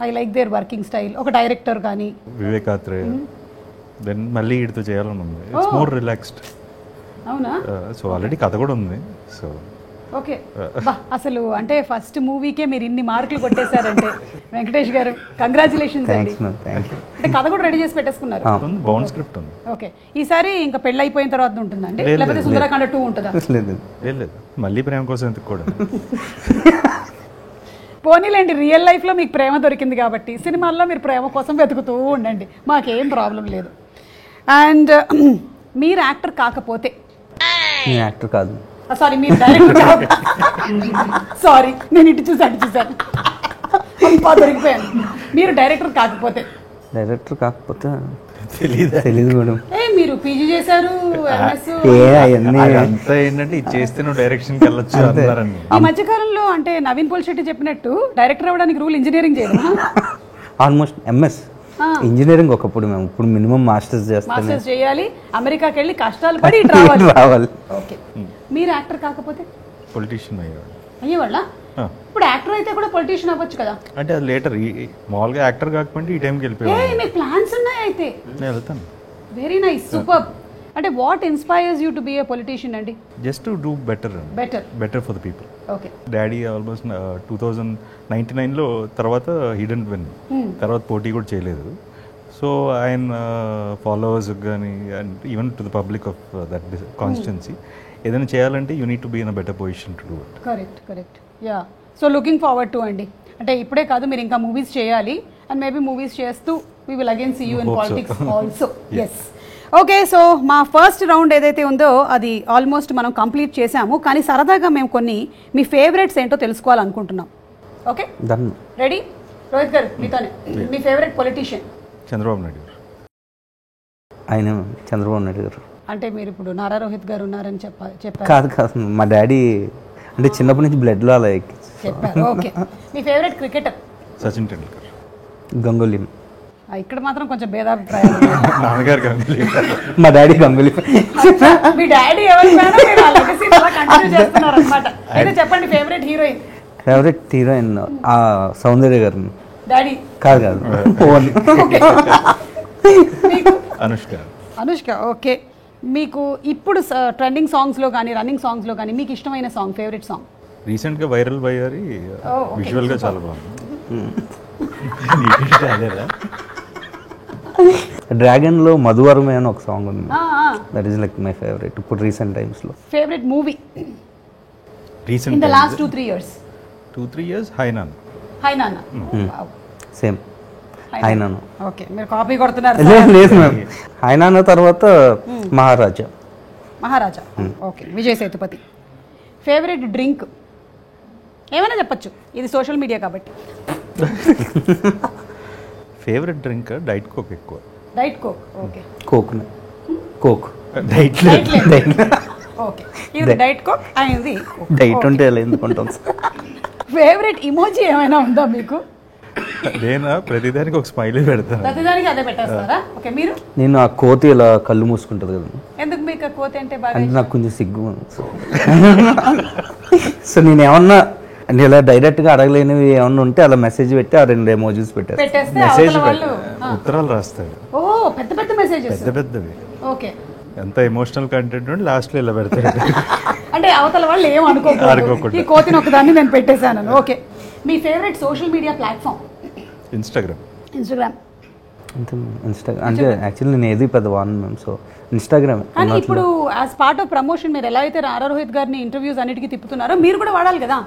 I like their working style. ఒక డైరెక్టర్ కానీ వివేక్ ఆత్రేయ, దెన్ మళ్ళీ వీడితో చేయాలని ఉంది. It's more relaxed. అవునా? సో ఆల్రెడీ కథ కూడా ఉంది. So okay. అసలు అంటే ఫస్ట్ మూవీకే మీరు ఇన్ని మార్కులు కొట్టేశారంటే వెంకటేష్ గారు, కంగ్రాచులేషన్స్ అండి. అంటే కథ కూడా రెడీ చేసి పెట్టేసుకున్నారు. బౌండ్ స్క్రిప్ట్ ఉంది. ఓకే. ఈసారి ఇంకా పెళ్ళి అయిపోయిన తర్వాత ఉంటుందండి, లేకపోతే సుందరకాండ 2 ఉంటుందా? లేదు, మళ్ళీ ప్రేమ కోసం ఎందుకు కూడా. పోనీలేండి, రియల్ లైఫ్లో మీకు ప్రేమ దొరికింది కాబట్టి సినిమాల్లో మీరు ప్రేమ కోసం వెతుకుతూ ఉండండి, మాకేం ప్రాబ్లం లేదు. అండ్ మీరు యాక్టర్ కాకపోతే? యాక్టర్ కాదు, సారీ, మీరు డైరెక్టర్. సారీ, నేను ఇటు చూసాను దొరికిపోయాను. మీరు డైరెక్టర్ కాకపోతే? డైరెక్టర్ కాకపోతే తెలీదు మేడం. మీరు పీజీ చేశారు, ఏంటంటే ఇది చేస్తే నువ్వు డైరెక్షన్కి వెళ్ళొచ్చు అన్నారండి. ఈ మధ్యకాలంలో అంటే నవీన్ పోల్శెట్టి చెప్పినట్టు డైరెక్టర్ అవ్వడానికి రూల్ ఇంజనీరింగ్ చేయడం. ఆల్మోస్ట్ MS ఇంజనీరింగ్ ఒకప్పుడు. మేము ఇప్పుడు మినిమం మాస్టర్స్ చేయాలి, అమెరికాకి వెళ్ళి కష్టాలు పడి రావాలి. ఓకే. మీరు యాక్టర్ కాకపోతే? పొలిటీషియన్ అయ్యేవాళ్ళ? ఇప్పుడు యాక్టర్ అయితే కూడా పొలిటీషియన్ అవ్వచ్చు కదా. అంటే అది లేటర్, మామూలుగా యాక్టర్ కాకపోతే ఈ టైంకి వెళ్ళిపోయాను. మీకు ప్లాన్స్ ఉన్నాయి అయితే? నేను వెళ్తాను. Very nice, super. అంటే what inspires you to be a politician అండి? Just to do better for the people. Okay. Daddy almost 2099లో తర్వాత హీ డెంట్ విన్, తర్వాత పోటీ కూడా చేయలేదు. సో ఆయన ఫాలోవర్స్ కానీ and even to the public of that constituency ఏదైనా చేయాలంటే you need to be in a better position to do it. Correct. Yeah, so looking forward to అండి. అంటే ఇప్పుడే కాదు, మీరు ఇంకా మూవీస్ చేయాలి, అండ్ మేబీ మూవీస్ చేస్తూ we will again see you in politics also. Yes. Okay, so మా first round ఏదైతే ఉందో అది ఆల్మోస్ట్ మనం కంప్లీట్ చేసాము, కానీ సరదాగా మేము కొన్ని మీ ఫేవరెట్స్ ఏంటో తెలుసుకోవాలనుకుంటున్నాం. Okay, ready? రోహిత్ గారు, మీతోనే. మీ ఫేవరెట్ పొలిటీషియన్? చంద్రబాబు నాయుడు గారు. ఆయన చంద్రబాబు నాయుడు గారు. అంటే మీరు ఇప్పుడు నారా రోహిత్ గారు ఉన్నారని చెప్పారు? కాదు, మా డాడీ అంటే చిన్నప్పటి నుంచి బ్లడ్లో అలా చెప్పారు. ఓకే. మీ ఫేవరెట్ క్రికెటర్? సచిన్ టెండూల్కర్. గంగూలీ. ఇక్కడ మాత్రం కొంచెం భేదాభిప్రాయాలు. నాన్నగారు గంగూలీ, మా డాడీ గంగూలీ. మీ డాడీ ఎవరి కంటిన్యూ చేస్తున్నారు అనమాట. అయితే చెప్పండి ఫేవరెట్ హీరోయిన్? ఫేవరెట్ హీరోయిన్ సౌందర్య గారు. డాడీ? కాదు, అనుష్క. ఓకే. మీకు ఇప్పుడు ట్రెండింగ్ సాంగ్స్లో కానీ రన్నింగ్ సాంగ్స్లో కానీ మీకు ఇష్టమైన సాంగ్, ఫేవరెట్ సాంగ్? రీసెంట్గా వైరల్ అయ్యారి, విజువల్గా చాలా బాగుంది. డ్రాగన్లో మధువరమే అని ఒక సాంగ్ ఉంది, that is like my favourite ఇప్పుడు రీసెంట్ టైమ్స్లో. Favourite movie recent in the last 2-3 years? 2-3 years hi నాన్న. హై నాన్న. సేమ్ హై నాన్న. ఓకే, మీరు కాపీ కొడుతున్నారు. లేదు మ్యామ్, హై నాన్న తర్వాత Maharaja. Maharaja, okay. Vijay Sethupathi. Favourite drink ఏమైనా చెప్పచ్చు, ఇది సోషల్ మీడియా కాబట్టి. ఫేవరెట్ డ్రింక్ డైట్ కోక్ ఎక్కువ. Diet coke, okay. Coke diet okay, ఇది డైట్ కోక్ అయింది. డైట్ ఉంటే అలా ఎందుకుంటాం. ఫేవరెట్ ఇమోజీ ఏమైనా ఉందా మీకు? నేను ప్రతిదానికి ఒక స్మైలీ పెడతాను. ప్రతిదానికి అదే పెట్టేస్తారా? ఓకే, మీరు? నేను ఆ కోతి ఇలా కళ్ళు మూసుకుంటుంది కదా, ఎందుకు మీకు కోతి అంటే బాగా అంటే నాకు కొంచెం సిగ్గు. సో నేను ఏమన్నా అంటే ఇలా డైరెక్ట్గా అడగలేనివి ఏమన్నా ఉంటే అలా మెసేజ్ పెట్టి ఆ 2 emojis పెట్టేస్తే మెసేజ్ అవతల వాళ్ళు ఉత్తరాలు రాస్తాడు. ఓ పెద్ద పెద్ద మెసేజెస్. పెద్ద పెద్దవి. ఓకే, ఎంత ఎమోషనల్ కంటెంట్ ఉంటే లాస్ట్లో ఇలా పెడతాడు. అంటే అవతల వాళ్ళు ఏం అనుకోకూడదు, ఈ కోతిని ఒకదాన్ని నేను పెట్టేశాను. ఓకే, మీ favourite social media platform? Instagram. అంటే అంటే యాక్చువల్లీ నేను ఏది పెద్ద వాడను మ్యామ్, సో ఇన్స్టాగ్రామ్. కానీ ఇప్పుడు యాజ్ పార్ట్ ఆఫ్ ప్రమోషన్ మీరు ఎలా అయితే రారా రోహిత్ గారిని ఇంటర్వ్యూస్ అన్నిటికీ తిప్పుతున్నారో మీరు కూడా వాడాలి కదా.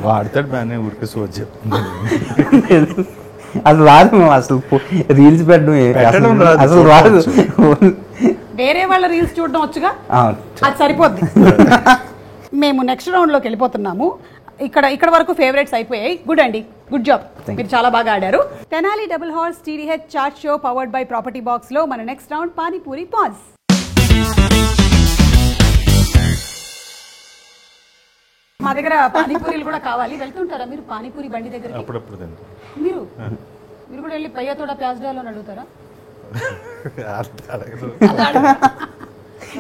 వాడతాడు బాగానే, ఊరికి సోచ్ అసలు రాదు మేము, అసలు రీల్స్ పెట్టడం అసలు రాదు. వేరే వాళ్ళ రీల్స్ చూడడం వచ్చుగా, అది సరిపోద్ది. మేము నెక్స్ట్ రౌండ్లోకి వెళ్ళిపోతున్నాము. ఇక్కడ వరకు ఫేవరెట్స్ అయిపోయాయి. గుడ్ అండి, గుడ్ జాబ్, మీరు చాలా బాగా ఆడారు. Tenali double horse TDH chat show powered by property box లో మన నెక్స్ట్ రౌండ్ పానీపూరి పాజ్. మా దగ్గర పానీపూరీలు కూడా కావాలి. వెళ్తుంటారా మీరు పానీపూరి బండి దగ్గర? అప్పుడప్పుడు తింటాం. మీరు కూడా వెళ్ళి పయ్య తోడ ప్యాజ్ డాలో అని అడుగుతారా?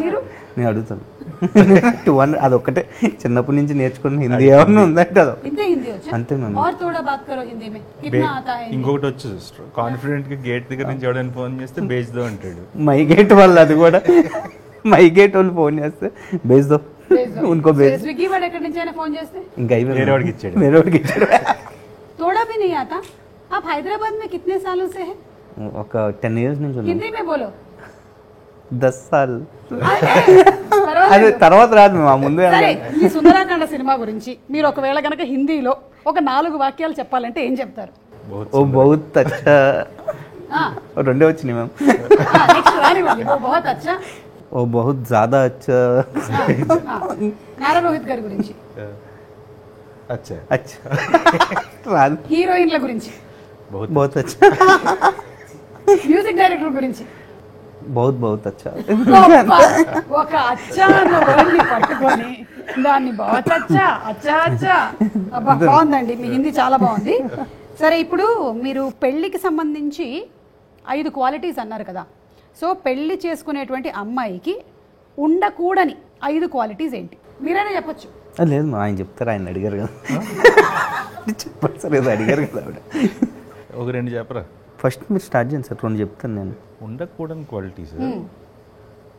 మీరు? నేను అడుగుతాను. 200 అదొక్కటే చిన్నప్పటి నుంచి నేర్చుకుని హిందీ ఏమన్నా ఉందంటే అదో అంతే మ్యామ్. ఇంకొకటి వచ్చి కాన్ఫిడెంట్ గా గేట్ దగ్గర నుంచి ఎవడైనా ఫోన్ చేస్తే బేస్దో అంటాడు. మై గేట్ వాళ్ళు, అది కూడా మై గేట్ వాళ్ళు ఫోన్ చేస్తే బేస్దో ఇంకో బేస్. స్విగ్గీ వాడు ఎక్కడి నుంచి అయినా ఫోన్ చేస్తే ఇంకా వేరే వాడికి ఇచ్చాడు. थोड़ा भी नहीं आता. आप हैदराबाद में कितने सालों से हैं? ఒక 10 years నుంచి ఉన్నాను. हिंदी में बोलो. 10 సార్లు. అదే తర్వాత రాదు మేము, ముందే. సరే, ఈ సుందరాకాండ సినిమా గురించి మీరు ఒకవేళ గనక హిందీలో ఒక 4 వాక్యాలు చెప్పాలంటే ఏం చెప్తారు? ఓ బహుత్ అచ్చా. రెండే వచ్చినాయి మ్యామ్. నెక్స్ట్ రానివ్వండి. ఓ బహుత్ అచ్చా. ఓ బహుత్ జ్యాదా అచ్చా. నారా రోహిత్ గారి గురించి. అచ్చా అచ్చా రాదు. హీరోయిన్ల గురించి. బహుత్ అచ్చా. మ్యూజిక్ డైరెక్టర్ గురించి. బహుత్ బహుత్ అచ్చా. ఒక అచ్చా అన్న వర్డ్ని పట్టుకొని దాన్ని బహుత్ అచ్చా అచ్చా అచ్చా. అబ్బా, బాగుందండి, మీ హిందీ చాలా బాగుంది. సరే, ఇప్పుడు మీరు పెళ్ళికి సంబంధించి 5 క్వాలిటీస్ అన్నారు కదా. సో పెళ్లి చేసుకునేటువంటి అమ్మాయికి ఉండకూడని 5 క్వాలిటీస్ ఏంటి? మీరైనా చెప్పచ్చు. లేదు మా ఆయన చెప్తారు, ఆయన అడిగారు కదా. చెప్పండి సార్, ఏదో అడిగారు కదా ఆవిడ. ఒక 2 చెప్పరా? ఫస్ట్ మీరు స్టార్ట్ చేయండి సార్, 2 చెప్తాను నేను. ఉండకూడని క్వాలిటీస్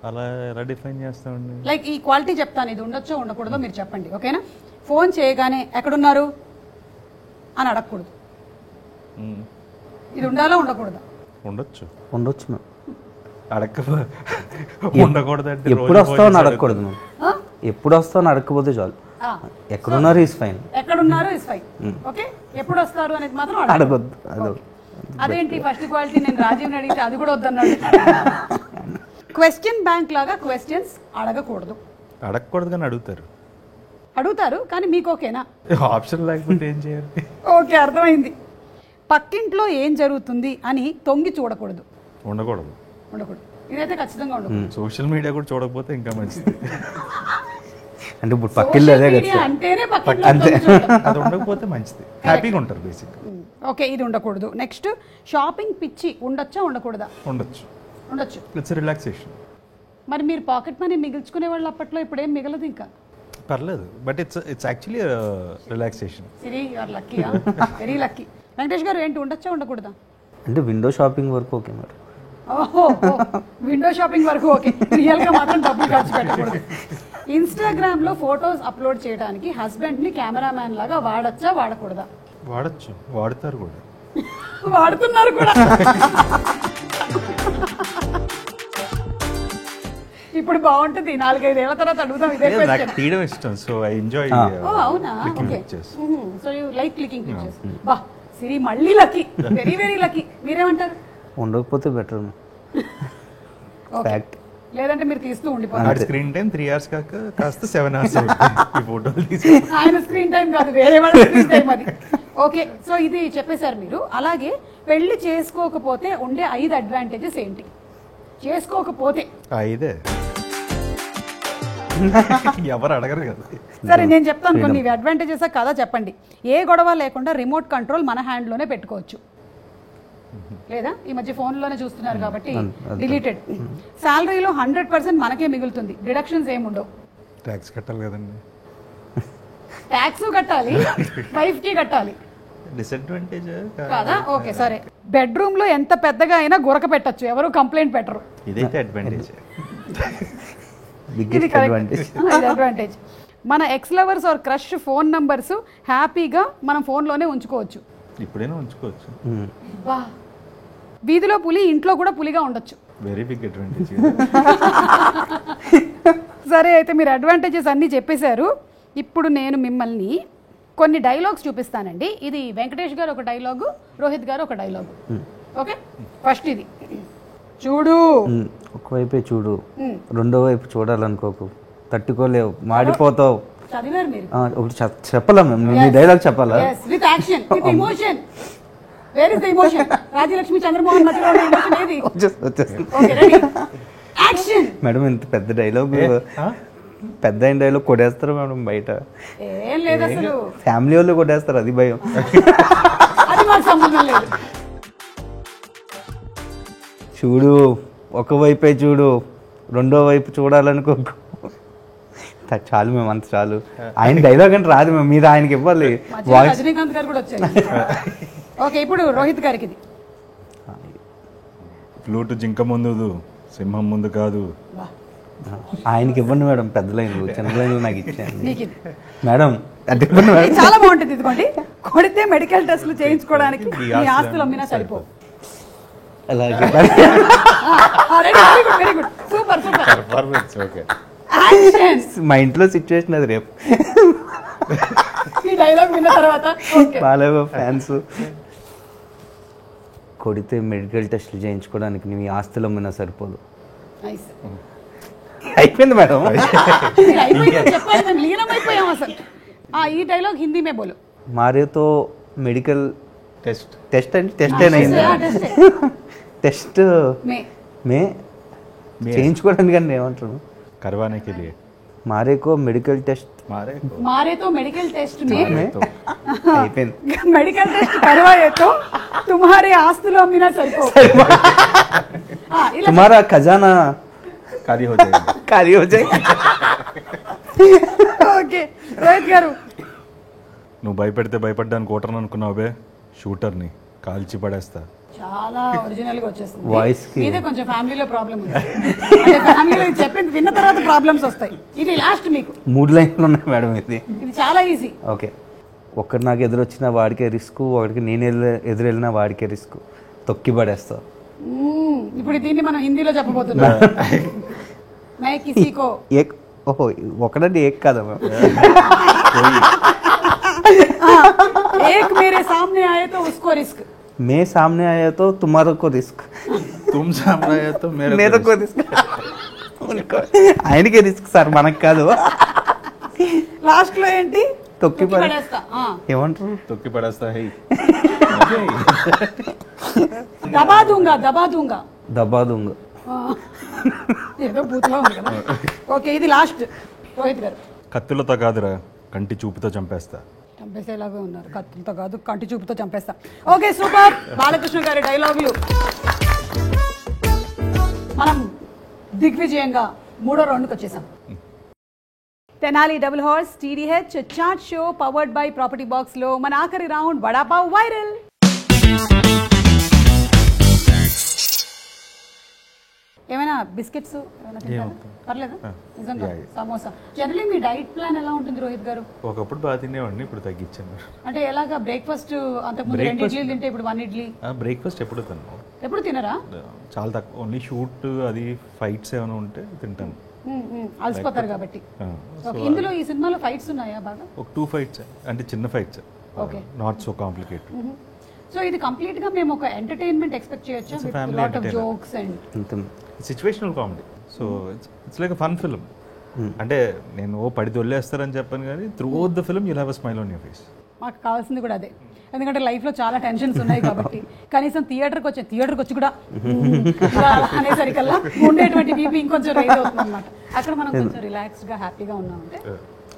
అలా ఎలా డిఫైన్ చేస్తామండి? లైక్ ఈ క్వాలిటీ చెప్తాను, ఇది ఉండొచ్చో ఉండకూడదో మీరు చెప్పండి, ఓకేనా? ఫోన్ చేయగానే ఎక్కడున్నారు అని అడగకూడదు. ఇది ఉండాలో ఉండకూడదా? ఉండొచ్చు. ఉండొచ్చు మ్యామ్. ఉండకూడదు అంటే ఎప్పుడు వస్తావు అని అడగకూడదు మ్యామ్. ఎప్పుడు వస్తావు అని అడగకపోతే చాలు. ఎక్కడున్నారు ఈజ్ ఫైన్. ఎక్కడున్నారు ఈజ్ ఫైన్. ఓకే, ఎప్పుడు వస్తారు అనేది మాత్రం అడగొద్దు. అదో అదేంటి ఫస్ట్ క్వాలిటీ? నేను రాజీవ్ని అడిగితే అది కూడా వద్దన్నాడు. క్వశ్చన్ బ్యాంక్ లాగా క్వశ్చన్స్ అడగకూడదు. అడగకూడదు కానీ అడుగుతారు కానీ మీకు ఓకేనా? ఆప్షన్ లేకపోతే ఏం చేయాలి? ఓకే, అర్థమైంది. పక్కింట్లో ఏం జరుగుతుంది అని తొంగి చూడకూడదు. ఉండకూడదు. ఇదైతే ఖచ్చితంగా ఉండకూడదు. సోషల్ మీడియా కూడా చూడకపోతే ఇంకా మంచిది. అంటే ఇప్పుడు పక్కిళ్ళు అదే కదా అంటేనే అది ఉండకపోతే మంచిది, హ్యాపీగా ఉంటారు బేసిక్. ఓకే, ఇది ఉండకూడదు. నెక్స్ట్, షాపింగ్ పిచ్చి ఉండొచ్చా ఉండకూడదా? ఉండొచ్చు. It's relaxation. మరి మీరు పాకెట్ మనీ మిగిల్చుకునే వాళ్ళు అప్పట్లో, ఇప్పుడు ఏం మిగలదు ఇంకా. పర్లేదు, but it's actually relaxation. Siri you are lucky, very lucky. Venkatesh garu ఏంటి, ఉండొచ్చా ఉండకూడదా? అంటే విండో షాపింగ్ వరకు ఓకే మరి. విండో షాపింగ్ వరకు ఓకే, రియల్ గా మాత్రం డబ్బులు ఖర్చు పెట్టకూడదు. ఇన్స్టాగ్రామ్ లో ఫొటోస్ అప్లోడ్ చేయడానికి హస్బెండ్ ని కెమెరామ్యాన్ లాగా వాడచ్చా వాడకూడదా? వాడచ్చు, వాడతారు కూడా. వాడుతున్నారు కూడా. ఇప్పుడు బాగుంటుంది, 4-5 ఏళ్ల తర్వాత అడుగుతాం ఇదే నాకు క్వశ్చన్. తీయడం ఇష్టం, సో ఐ ఎంజాయ్ ఓ అవునా, okay. Pictures. So you like clicking pictures. బా సిరి మళ్ళీ లక్కీ, వెరీ వెరీ లక్కీ. మీరేమంటారు? ఉండకపోతే బెటర్ ఫ్యాక్ట్. లేదంటే మీరు తీస్తూ ఉండిపోతారు. స్క్రీన్ టైం 3 hours కాస్త 7 hours ఈ ఫోటోలు తీసి. ఆయన స్క్రీన్ టైం కాదు, వేరే వాళ్ళ స్క్రీన్ టైం అది. ఓకే, సో ఇది చెప్పేశారు మీరు. అలాగే పెళ్లి చేసుకోకపోతే ఉండే 5 అడ్వాంటేజెస్ ఏంటి? చేసుకోకపోతే ఇదే ఎవరు అడగరు కదా. సరే నేను చెప్తాను కొన్ని అడ్వాంటేజెస్ కదా, చెప్పండి. ఏ గొడవ లేకుండా రిమోట్ కంట్రోల్ మన హ్యాండ్లోనే పెట్టుకోవచ్చు, లేదా ఈ మధ్య ఫోన్లోనే చూస్తున్నారు కాబట్టి డిలీటెడ్. శాలరీలో 100% మనకే మిగులుతుంది, డిడక్షన్స్ ఏముండవు. ట్యాక్స్ కట్టాలి కదండి. ట్యాక్స్ కట్టాలి, వైఫ్ కి కట్టాలి డిసడ్వాంటేజ్ కదా. ఓకే సరే, బెడ్రూమ్ లో ఎంత పెద్దగా అయినా గురక పెట్టచ్చు, ఎవరు కంప్లైంట్ పెట్టరు. ఇదైతే అడ్వాంటేజ్. ఇది అడ్వాంటేజ్. మన ex lovers or crush phone numbers హ్యాపీగా మనం ఫోన్లోనే ఉంచుకోవచ్చు. ఇప్పుడైనా ఉంచుకోవచ్చు. వా, వీధిలో పులి ఇంట్లో కూడా పులిగా ఉండొచ్చు. Very big advantage. సరే అయితే మీరు అడ్వాంటేజెస్ అన్నీ చెప్పేశారు. ఇప్పుడు నేను మిమ్మల్ని కొన్ని డైలాగ్స్ చూపిస్తానండి. ఇది వెంకటేష్ గారు ఒక డైలాగు, రోహిత్ గారు ఒక డైలాగు. ఓకే, ఫస్ట్ ఇది చూడు. ఒకవైపే చూడు, రెండో వైపు చూడాలనుకోకు, తట్టుకోలేవు, మాడిపోతావు. చదివారు మీరు? ఒకటి చెప్పాలా మేము? మీ డైలాగ్ చెప్పాలా? With action, with emotion. Where is the emotion? Rajalakshmi Chandramohan మధ్యలో ఉన్న ఎమోషన్ ఏది? Okay ready, action. మేడం ఇంత పెద్ద డైలాగ్, పెద్ద అయిన డైలాగ్ కొట్టేస్తారు మేడం బయట. ఏం లేదు అసలు, ఫ్యామిలీ వాళ్ళు కొట్టేస్తారు, అది భయం. అది మాకు సంబంధం లేదు. చూడు, ఒకవైపే చూడు, రెండో వైపు చూడాలనుకోకు. చాలు మేము, అంత చాలు. ఆయన డైలాగ్ అంటే రాదు మేము, మీరు ఆయనకి ఇవ్వాలి. రజనీకాంత్ గారు కూడా వచ్చారు. ఓకే, ఇప్పుడు రోహిత్ గారికి ఇది. ఫ్లూట్ జింక ముందు, సింహం ముందు కాదు. ఆయనకి ఇవ్వండి మేడం, పెద్ద లైన్లు, చిన్న లైన్లు నాకు ఇచ్చాను మీకు ఇది మేడం. అది ఇవ్వండి మేడం. ఇది చాలా బాగుంటుంది. ఇదిగోండి, కొడితే మెడికల్ టెస్ట్లు చేయించుకోవడానికి మీ ఆస్తులు అమ్మినా సరిపో. అలాగే very good, super super. Perfect. Okay, మా ఇంట్లో సిచ్యువేషన్ అది రేపు. ఈ డైలాగ్ విన్న తర్వాత ఓకే. బాలేవో ఫ్యాన్స్. కొడితే మెడికల్ టెస్ట్లు చేయించుకోవడానికి నీ ఆస్తులు అమ్మినా సరిపోదు. నైస్, అయిపోయింది మేడం. అయిపోయింది చెప్పాలి, మేము లీనమైపోయాం అసలు. ఈ డైలాగ్ హిందీ మే బోలో. మారేతో మెడికల్ టెస్ట్. టెస్ట్ అంటే టెస్ట్ అయినా టెస్ట్ మే చేయించుకోవడానికి అండి ఏమంటారు? करवाने के लिए मारे को मेडिकल टेस्ट मारे तो मेडिकल टेस्ट में అయిపోయింది. मेडिकल टेस्ट करवाए तो तुम्हारे ఆస్తులు అమ్మినా సరిపో. तुम्हारा खजाना खाली हो जाएगा. ఖాళీ हो जाएगा. ఓకే రోహిత్ గారు. నువ్వు భయపెడితే భయపడ్డానికి ఓటర్ని అనుకున్నావే, షూటర్ని కాల్చి పడేస్తా. చాలా ఒరిజినల్ గా వచ్చేస్తుంది. వాయిస్ కి మీదే కొంచెం ఫ్యామిలీలో ప్రాబ్లం ఉంది. అంటే ఫ్యామిలీలో చెప్పింది విన్న తర్వాత ప్రాబ్లమ్స్ వస్తాయి. ఇది లాస్ట్ మీకు 3 లైన్లు ఉన్నాయి మేడం. ఇది చాలా ఈజీ. ఓకే, ఒక్కడు నాకు ఎదురొచ్చిన వాడికే రిస్క్, ఒకడికి నేను ఎదురెళ్ళినా వాడికే రిస్క్, తొక్కి పడేస్తా. ఇప్పుడు దీన్ని మనం హిందీలో చెప్పబోతున్నాం. मैं किसी को ఏక్, ఓహో ఒకడంటే ఏక్ కాదా మేడం? एक मेरे सामने आए तो उसको रिस्क, मैं सामने आया तो तुम्हारा को रिस्क, तुम सामने आया तो मेरे को रिस्क. ఆయనకే రిస్క్ సార్, మనకు కాదు. లాస్ట్ లో ఏంటి? తొక్కి పడేస్తా. ఏమంటారు? తొక్కి పడేస్తా. హై దబా దూంగా, దబా దూంగా, దబా దూంగ. ఏదో బూత్లో ఉంది కదా. ఓకే, ఇది లాస్ట్ రోహిత్ గారు. కత్తులతో కాదురా, కంటి చూపుతో చంపేస్తా. చంపేసేలాగే ఉన్నారు. కత్తులతో కాదు, కంటి చూపుతో చంపేస్తా. Okay super. బాలకృష్ణ గారి డైలాగులు. మనం దిగ్విజయంగా 3వ రౌండ్కి వచ్చేసాం. Tenali double horse TDH chat show powered by property box లో మన ఆఖరి రౌండ్ వడాపావ్ వైరల్. ఏమైనా బిస్కెట్స్ ఏమైనా తింటారా? ఏమవుతుంది? పర్లేదా? నిజంగా Yeah. సమోసా. జనరల్లీ మీ డైట్ ప్లాన్ ఎలా ఉంటుంది రోహిత్ గారు? ఒకప్పుడు బాగా తినేవాడిని, ఇప్పుడు తగ్గించాను. అంటే ఎలాగా బ్రేక్ఫాస్ట్ అంతకుముందు 2 ఇడ్లీలు తింటే ఇప్పుడు 1 ఇడ్లీ బ్రేక్ఫాస్ట్ ఎప్పుడు తిన్నాను, ఎప్పుడు తినరా? చాలా తక్కువ. ఓన్లీ షూట్ అది ఫైట్స్ ఏమైనా ఉంటే తింటాను. అలసిపోతారు కాబట్టి. ఆ, Okay. ఇందులో ఈ సినిమాలో ఫైట్స్ ఉన్నాయా బాగా? ఒక 2 ఫైట్స్ అంటే చిన్న fights, Okay. Not so complicated. So ఇది కంప్లీట్ గా మేము ఒక ఎంటర్టైన్మెంట్ ఎక్స్పెక్ట్ చేయొచ్చా? It's a with family lot of entertainer. Jokes and అంతే. Situational comedy. So it's like a fun film. అంటే నేను పడి దొల్లేస్తారని చెప్పాను కానీ throughout the film you have a smile on your face. మాకు కావాల్సింది కూడా అదే, ఎందుకంటే లైఫ్లో చాలా టెన్షన్స్ ఉన్నాయి కాబట్టి కనీసం థియేటర్కి వచ్చి కూడా ఇలా అనేసరికల్లా ఉండేటువంటి బీపీ ఇంకొంచెం రైజ్ అవుతుంది అనమాట. అక్కడ మనం కొంచెం రిలాక్స్డ్గా హ్యాపీగా ఉన్నామంటే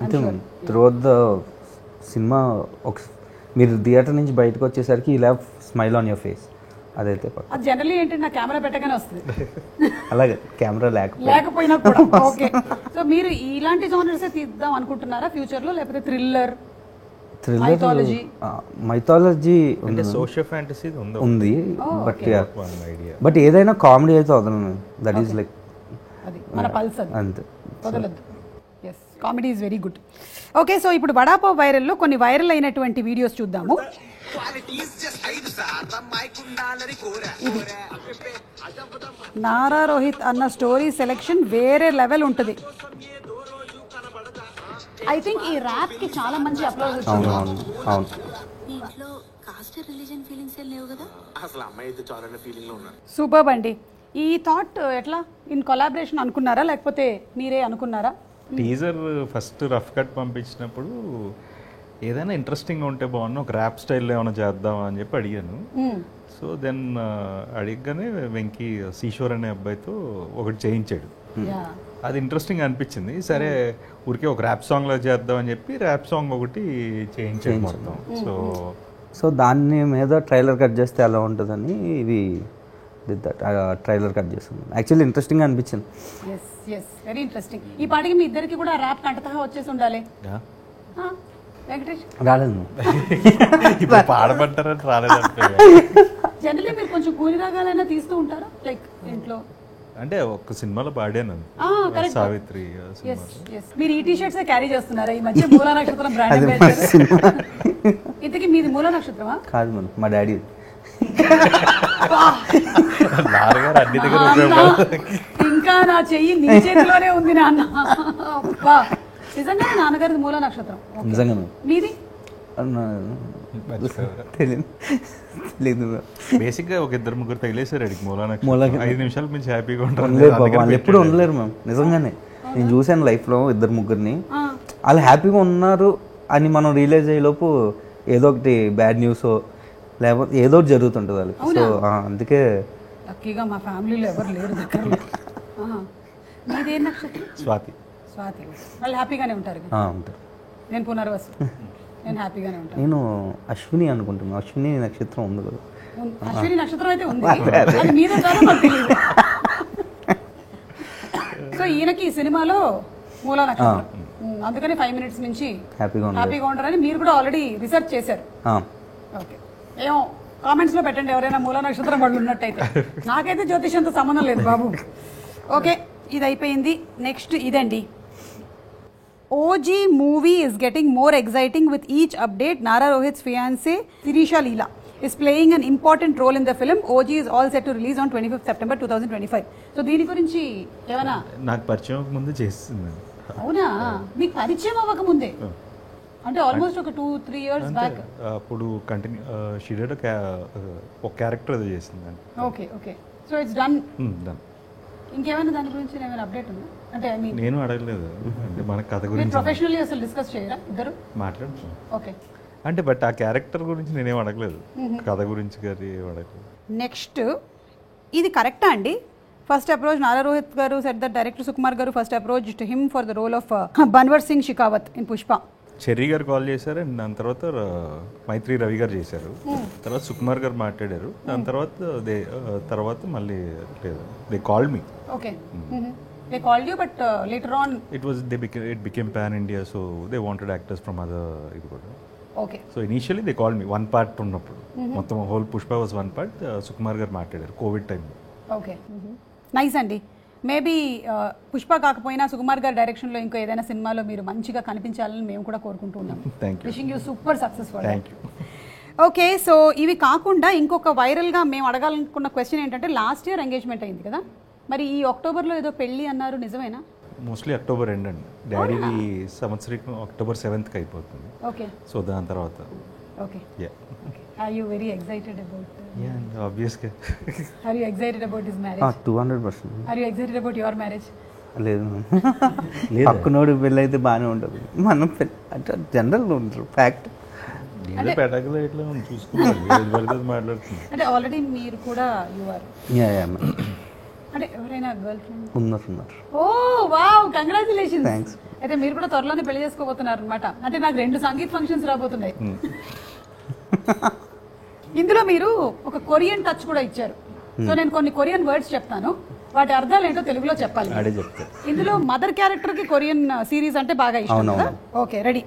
అంతే మ్యామ్. త్రూఅవుట్ ద సినిమా ఒక మీరు థియేటర్ నుంచి బయటకు వచ్చేసరికి you have smile on your face. అదైతే పక్క. అది జనరల్లీ ఏంటంటే నా కెమెరా పెట్టగానే వస్తుంది, అలాగే కెమెరా లేకపోయినా కూడా. ఓకే, సో మీరు ఇలాంటి జోనర్సే తీద్దాం అనుకుంటున్నారా ఫ్యూచర్లో, లేకపోతే థ్రిల్లర్, మైథాలజీ? మైథాలజీ అంటే సోషల్ ఫ్యాంటసీ ఉంది, బట్ ఐడియా. బట్ ఏదైనా కామెడీ అయితే వదలను. దట్ ఈస్ లైక్ అది మన పల్స్, అది అంతే. వదలద్దు. Yes, comedy is very good. Okay, so ఇప్పుడు వడాపావ్ వైరల్లో కొన్ని వైరల్ అయినటువంటి వీడియోస్ చూద్దాము. నారా రోహిత్ అన్న స్టోరీ సెలెక్షన్ వేరే లెవెల్ ఉంటుంది. ఐ థింక్ ఈ ర్యాప్ కి చాలా మంచి అప్లోడ్ వచ్చింది. అవును. ఇంట్లో కాస్ట్ రిలీజన్ ఫీలింగ్స్ ఏం లేవు కదా? అసలు అమ్మాయి అయితే చాలనే ఫీలింగ్ లో ఉన్నాను. సూపర్బ్ అండి. ఈ థాట్ ఎట్లా ఇన్ కొలాబరేషన్ అనుకున్నారా, లేకపోతే మీరే అనుకున్నారా? టీజర్ ఫస్ట్ రఫ్ కట్ పంపించినప్పుడు ఏదైనా ఇంట్రెస్టింగ్గా ఉంటే బాగున్నా, ఒక ర్యాప్ స్టైల్లో ఏమైనా చేద్దాం అని చెప్పి అడిగాను. సో దెన్ అడిగగానే వెంకీ సీషోర్ అనే అబ్బాయితో ఒకటి చేయించాడు. అది ఇంట్రెస్టింగ్ అనిపించింది. సరే ఊరికే ఒక ర్యాప్ సాంగ్ లా చేద్దాం అని చెప్పి ర్యాప్ సాంగ్ ఒకటి చేయించాడు మొత్తం. సో దాన్ని మీద ట్రైలర్ కట్ చేస్తే ఎలా ఉంటుందని ఇది ట్రైలర్ కట్ చేస్తుంది. యాక్చువల్లీ ఇంట్రెస్టింగ్ అనిపించింది. Very interesting. ఈ పాటికి మీ ఇద్దరికి కూడా ర్యాప్ కంటతగా వచ్చేసి ఉండాలి. వెంకటేష్ రాలేదు. ఇప్పుడు పాడమంటారని రాలేదంటే జనరల్లీ మీరు కొంచెం కూలి రాగాలైనా తీస్తూ ఉంటారా, లైక్ ఇంట్లో? అంటే ఒక సినిమాలో పాడాను, correct. Savitri Yes, cinema. yes. మీరు ఈ టీ-షర్ట్స్ క్యారీ చేస్తున్నారా ఈ మధ్య? మూలా నక్షత్రం బ్రాండ్ ఇంతకీ మీది మూలా నక్షత్రమా? కాదు మనం, మా డాడీ. నాన్నగారు అన్ని దగ్గర ఇంకా నా చెయ్యి నీ చేతిలోనే ఉంది నాన్న. అబ్బా, నిజంగా నాన్నగారిది మూలా నక్షత్రం. నిజంగా మీది? తెలియదు. బేసిక్ గా ఒక 2-3 తగిలేసారు అడిగి మూలాన 5 నిమిషాల నుంచి హ్యాపీగా వాళ్ళు ఎప్పుడు ఉండలేరు మ్యామ్. నిజంగానే నేను చూశాను లైఫ్లో 2-3 వాళ్ళు హ్యాపీగా ఉన్నారు అని మనం రియలైజ్ అయ్యేలోపు ఏదో ఒకటి బ్యాడ్ న్యూస్ లేకపోతే ఏదో ఒకటి జరుగుతుంటుంది వాళ్ళకి. సో అందుకే లక్కీగా మా ఫ్యామిలీలో ఎవరు లేరు దగ్గరలో. మీదేం నక్షత్రం? స్వాతి. స్వాతి. వాళ్ళు హ్యాపీగానే ఉంటారు. ఉంటారు. నేను పునర్వసు, నేను హ్యాపీగానే ఉంటాను. నేను అశ్విని అనుకుంటున్నాను. అశ్విని నక్షత్రం ఉంది కదా. అశ్విని నక్షత్రం అయితే ఉంది, అది మీద కాదు నాకు తెలియదు. సో ఈయనకి ఈ సినిమాలో మూలా నక్షత్రం, అందుకని 5 minutes నుంచి హ్యాపీగా ఉంటారని మీరు కూడా ఆల్రెడీ రీసెర్చ్ చేశారు. ఓకే, ఏమో కామెంట్స్లో పెట్టండి ఎవరైనా మూలా నక్షత్రం వాళ్ళు ఉన్నట్టయితే. నాకైతే జ్యోతిషంతో సంబంధం లేదు బాబు. ఓకే, ఇది అయిపోయింది. నెక్స్ట్ ఇదండి. OG movie is getting more exciting with each update. Nara Rohit's fiancée Sirisha Leela is playing an important role in the film. OG is all set to release on 25th September 2025. So దీని గురించి ఏమన్నా? నాకు పరిచయం ముందు చేస్తుంది. అవునా, మీకు పరిచయం అవ్వక ముందే అంటే ఆల్మోస్ట్ ఒక 2-3 years బ్యాక్? అప్పుడు కంటిన్యూ షీడెడ్ ఒక క్యారెక్టర్ అది చేసింది. Okay okay, so it's done. Done. ఇంకేమైనా దాని గురించి ఏమైనా అప్డేట్ ఉందా? అంటే ఐ మీన్ నేను అడగలేదు, అంటే మన కథ గురించి ప్రొఫెషనల్లీ అసలు డిస్కస్ చేయరా ఇద్దరు? మాట్లాడుతున్నాం. ఓకే, అంటే బట్ ఆ క్యారెక్టర్ గురించి నేనేం అడగలేదు, కథ గురించి గారి అడగలేదు. నెక్స్ట్ ఇది కరెక్టా అండి? ఫస్ట్ అప్రోచ్ నారా రోహిత్ గారు set that director Sukumar garu first approach to him for the role of Bhanwar Singh Shekhawat in Pushpa. Cherry garu call చేశారు, అండ్ దాని తర్వాత మైత్రి రవి గారు చేశారు, తర్వాత సుకుమార్ గారు మాట్లాడారు, దాని తర్వాత మళ్ళీ లేదు, they called me. Okay, they called you, but later on it became pan India, so they wanted actors from other ఇది కూడా. Okay, so initially they called me 1 part ఉన్నప్పుడు, మొత్తం whole Pushpa was 1 part. Sukumar గారు మాట్లాడారు కోవిడ్ టైంలో. Okay, nice అండి. Maybe Pushpa కాకపోయినా సుకుమార్ గారి డైరెక్షన్లో ఇంకో ఏదైనా సినిమాలో మీరు మంచిగా కనిపించాలని మేము కూడా కోరుకుంటూ ఉన్నాం. Wishing you super successful. Thank you. Okay, so ఇవి కాకుండా ఇంకొక వైరల్గా మేము అడగాలనుకున్న క్వశ్చన్ ఏంటంటే లాస్ట్ ఇయర్ ఎంగేజ్మెంట్ అయింది కదా, మరి ఈ అక్టోబర్లో ఏదో పెళ్ళి అన్నారు, నిజమేనా? మోస్ట్లీ అక్టోబర్ ఎండ్ అండి. డాడీది సంవత్సరం అక్టోబర్ 7th అయిపోతుంది. ఓకే, సో దాని తర్వాత okay. Are you very excited about obviously. Are you excited about his marriage? 200%. Are you excited about your marriage? లేదు పక్కనోడి పెళ్ళి అయితే బాగానే ఉంటుంది, మనం అంటే జనరల్ ఉంటారు ఫ్యాక్ట్. పెటాకులో ఇట్లా చూసుకుంటారు మాట్లాడుతుంది. అంటే ఆల్రెడీ మీరు కూడా యు ఆర్ అంటే ఎవరైనా గర్ల్ ఫ్రెండ్ ఉన్నారు. ఓ వావ్, కంగ్రాచులేషన్స్. థ్యాంక్స్. అయితే మీరు కూడా త్వరలోనే పెళ్లి చేసుకోబోతున్నారు అనమాట. అంటే నాకు 2 సంగీత్ ఫంక్షన్స్ రాబోతున్నాయి. ఇందులో మీరు ఒక కొరియన్ టచ్ కూడా ఇచ్చారు. సో నేను కొన్ని కొరియన్ వర్డ్స్ చెప్తాను, వాటి అర్థాలు ఏంటో తెలుగులో చెప్పాలి. ఇందులో మదర్ క్యారెక్టర్ కి కొరియన్ సిరీస్ అంటే బాగా ఇష్టం కదా. Okay, ready.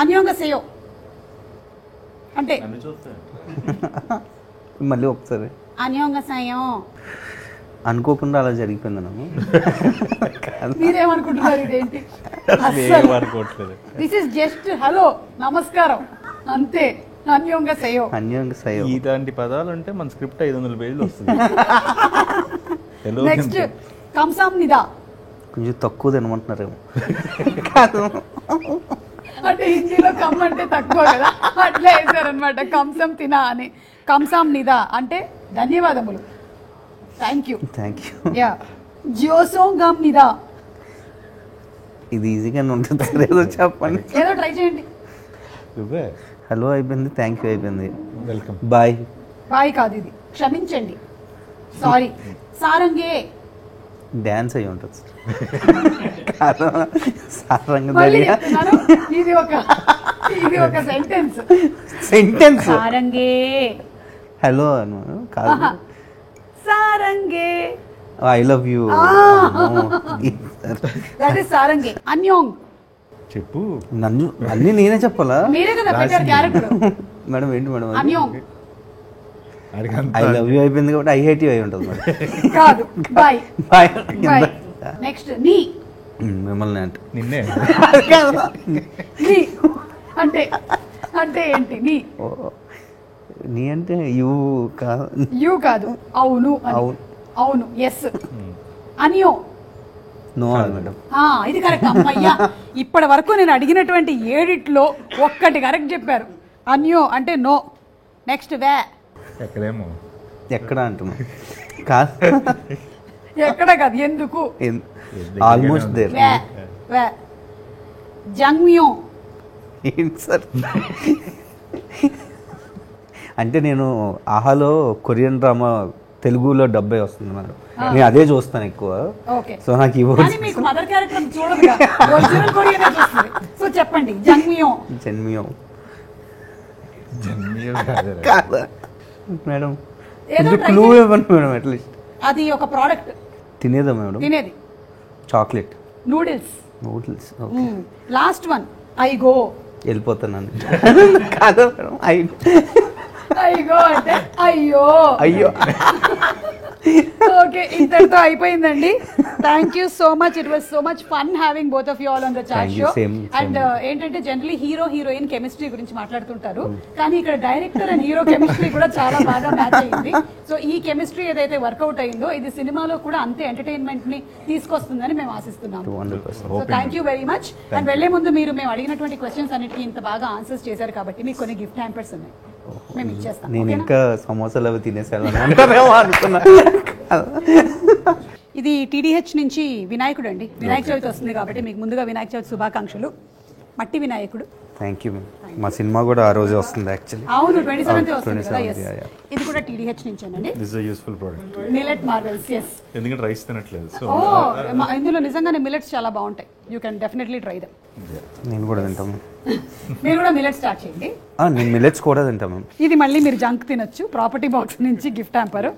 అన్యోంగసేయో అంటే మళ్ళీ ఒకసారి. అన్యోంగసేయో అనుకోకుండా అలా జరిగిపోయింది నాకు. మీరేమనుకుంటున్నారు ఇదేంటి? దిస్ ఇస్ జస్ట్ హలో నమస్కారం అంతే. అన్యోంగసేయో ఇలాంటి పదాలు అంటే మన స్క్రిప్ట్ 500 పేజీలు వస్తుంది. నెక్స్ట్ కంసామ్నిదా. కొంచెం తక్కువ తినమంటున్నారేమో. అంటే హిందీలో కమ్ అంటే తక్కువ కదా, అట్లా వేసారనమాట. కంసం తినా అని. కంసామ్నిదా అంటే ధన్యవాదములు, థ్యాంక్ యూ. యా. జియోసోంగమ్నిదా. ఇది ఈజీగానే ఉంటుంది, ఏదో చెప్పండి, ఏదో ట్రై చేయండి. హలో అయిపోయింది, థ్యాంక్ యూ అయిపోయింది, వెల్కమ్, బాయ్. బాయ్ కాదు ఇది, క్షమించండి, సారీ. సారంగే డ్యాన్స్ అయ్యి ఉంటుంది. ఇది ఒక సెంటెన్స్. సారంగే హలో అను కాదు, సారంగే I love you. That is సారంగే. అన్యోంగ్ చెప్పు. నన్ను అన్ని నేనే చెప్పాలా? మీరే కదా పెట్టారు క్యారెక్టర్. మేడం ఏంటి మేడం? అన్యోంగ్. ఐ లవ్ యూ అయిపోయింది కాబట్టి ఐ హేట్ యూ అయి ఉంటుంది. కాదు, బాయ్. బాయ్. నెక్స్ట్ నీ. మిమ్మల్ని అంటే నిన్నే. నీ అంటే అంటే ఏంటి? నీ నీ అంటే యూ కాదు. యూ కాదు, అవును. అవును, ఎస్. అనియో. No madam. ఇది కరెక్ట్. అమ్మయ్యా, ఇప్పటి వరకు నేను అడిగినటువంటి 7 ఒక్కటి కరెక్ట్ చెప్పారు. అన్యో అంటే నో. నెక్స్ట్ వే. ఎక్కడేమో ఎక్కడ అంటున్నా కాదు, ఎక్కడ కాదు, ఎందుకు. Almost there. వే. జంగ్మ్యో. ఏంటి సార్? అంటే నేను ఆహాలో కొరియన్ డ్రామా తెలుగులో డబ్బే వస్తుంది మేడం, నేను అదే చూస్తాను ఎక్కువ. సో నాకు మీకు మదర్ క్యారెక్టర్ చూడదుగా, ఒరిజినల్ కొరియనే చూస్తుంది. సో చెప్పండి. జంగ్మ్యో. జన్మియో కాదా మేడం? క్లూ ఇవ్వండి మేడం అట్లీస్ట్. అది ఒక ప్రోడక్ట్. తినేదా మేడం? తినేది. Chocolate. Noodles. Last one. I go. వెళ్ళిపోతాను. కాదా మేడం? అయ్యో అంటే అయ్యో. అయ్యో. ఓకే, ఇంతటితో అయిపోయిందండి. Thank you so much. It was so much fun having both of you all on the chat show. And ఏంటంటే జనరలీ హీరో హీరోయిన్ కెమిస్ట్రీ గురించి మాట్లాడుతుంటారు, కానీ ఇక్కడ డైరెక్టర్ అండ్ హీరో కెమిస్ట్రీ కూడా చాలా బాగా మ్యాచ్ అయింది. సో ఈ కెమిస్ట్రీ ఏదైతే వర్కౌట్ అయిందో ఇది సినిమాలో కూడా అంతే ఎంటర్టైన్మెంట్ ని తీసుకొస్తుందని మేము ఆశిస్తున్నాము. So thank you very much. And వెళ్లే ముందు మీరు మేము అడిగినటువంటి క్వశ్చన్స్ అన్నిటికీ ఇంత బాగా ఆన్సర్స్ చేశారు కాబట్టి మీకు కొన్ని గిఫ్ట్ హ్యాంపర్స్ ఉన్నాయి, మేము ఇచ్చేస్తాం. నేను ఇంకా సమోసాలు అవి తినేసాను అనుకున్నా. ఇది TDH నుంచి వినాయకుడు అండి. వినాయక చవితి వస్తుంది కాబట్టి మీకు ముందుగా వినాయక చవితి శుభాకాంక్షలు. మట్టి వినాయకుడు. Thank you. మా సినిమా కూడా ఆ రోజు వస్తుంది యాక్చువల్లీ. అవును, 27th వస్తుంది కదా. ఇది కూడా TDH నుంచేనండి. This is useful product. Millet marvels. yes. ఎందుకంటే రైస్ తినట్లేదు. సో ఇందులో నిజంగానే మిల్లెట్స్ చాలా బాగుంటాయి. You can definitely try them. నేను కూడా తింటాము. మీరు కూడా మిల్లెట్ స్టార్ట్ చేయండి. నేను మిల్లెట్స్ కూడా తింటాము. ఇది మళ్ళీ మీరు జంక్ తినొచ్చు. ప్రాపర్టీ బాక్స్ నుంచి గిఫ్ట్ హ్యాంపర్.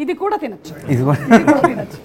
ఇది కూడా తినొచ్చు. ఇది కూడా తినొచ్చు.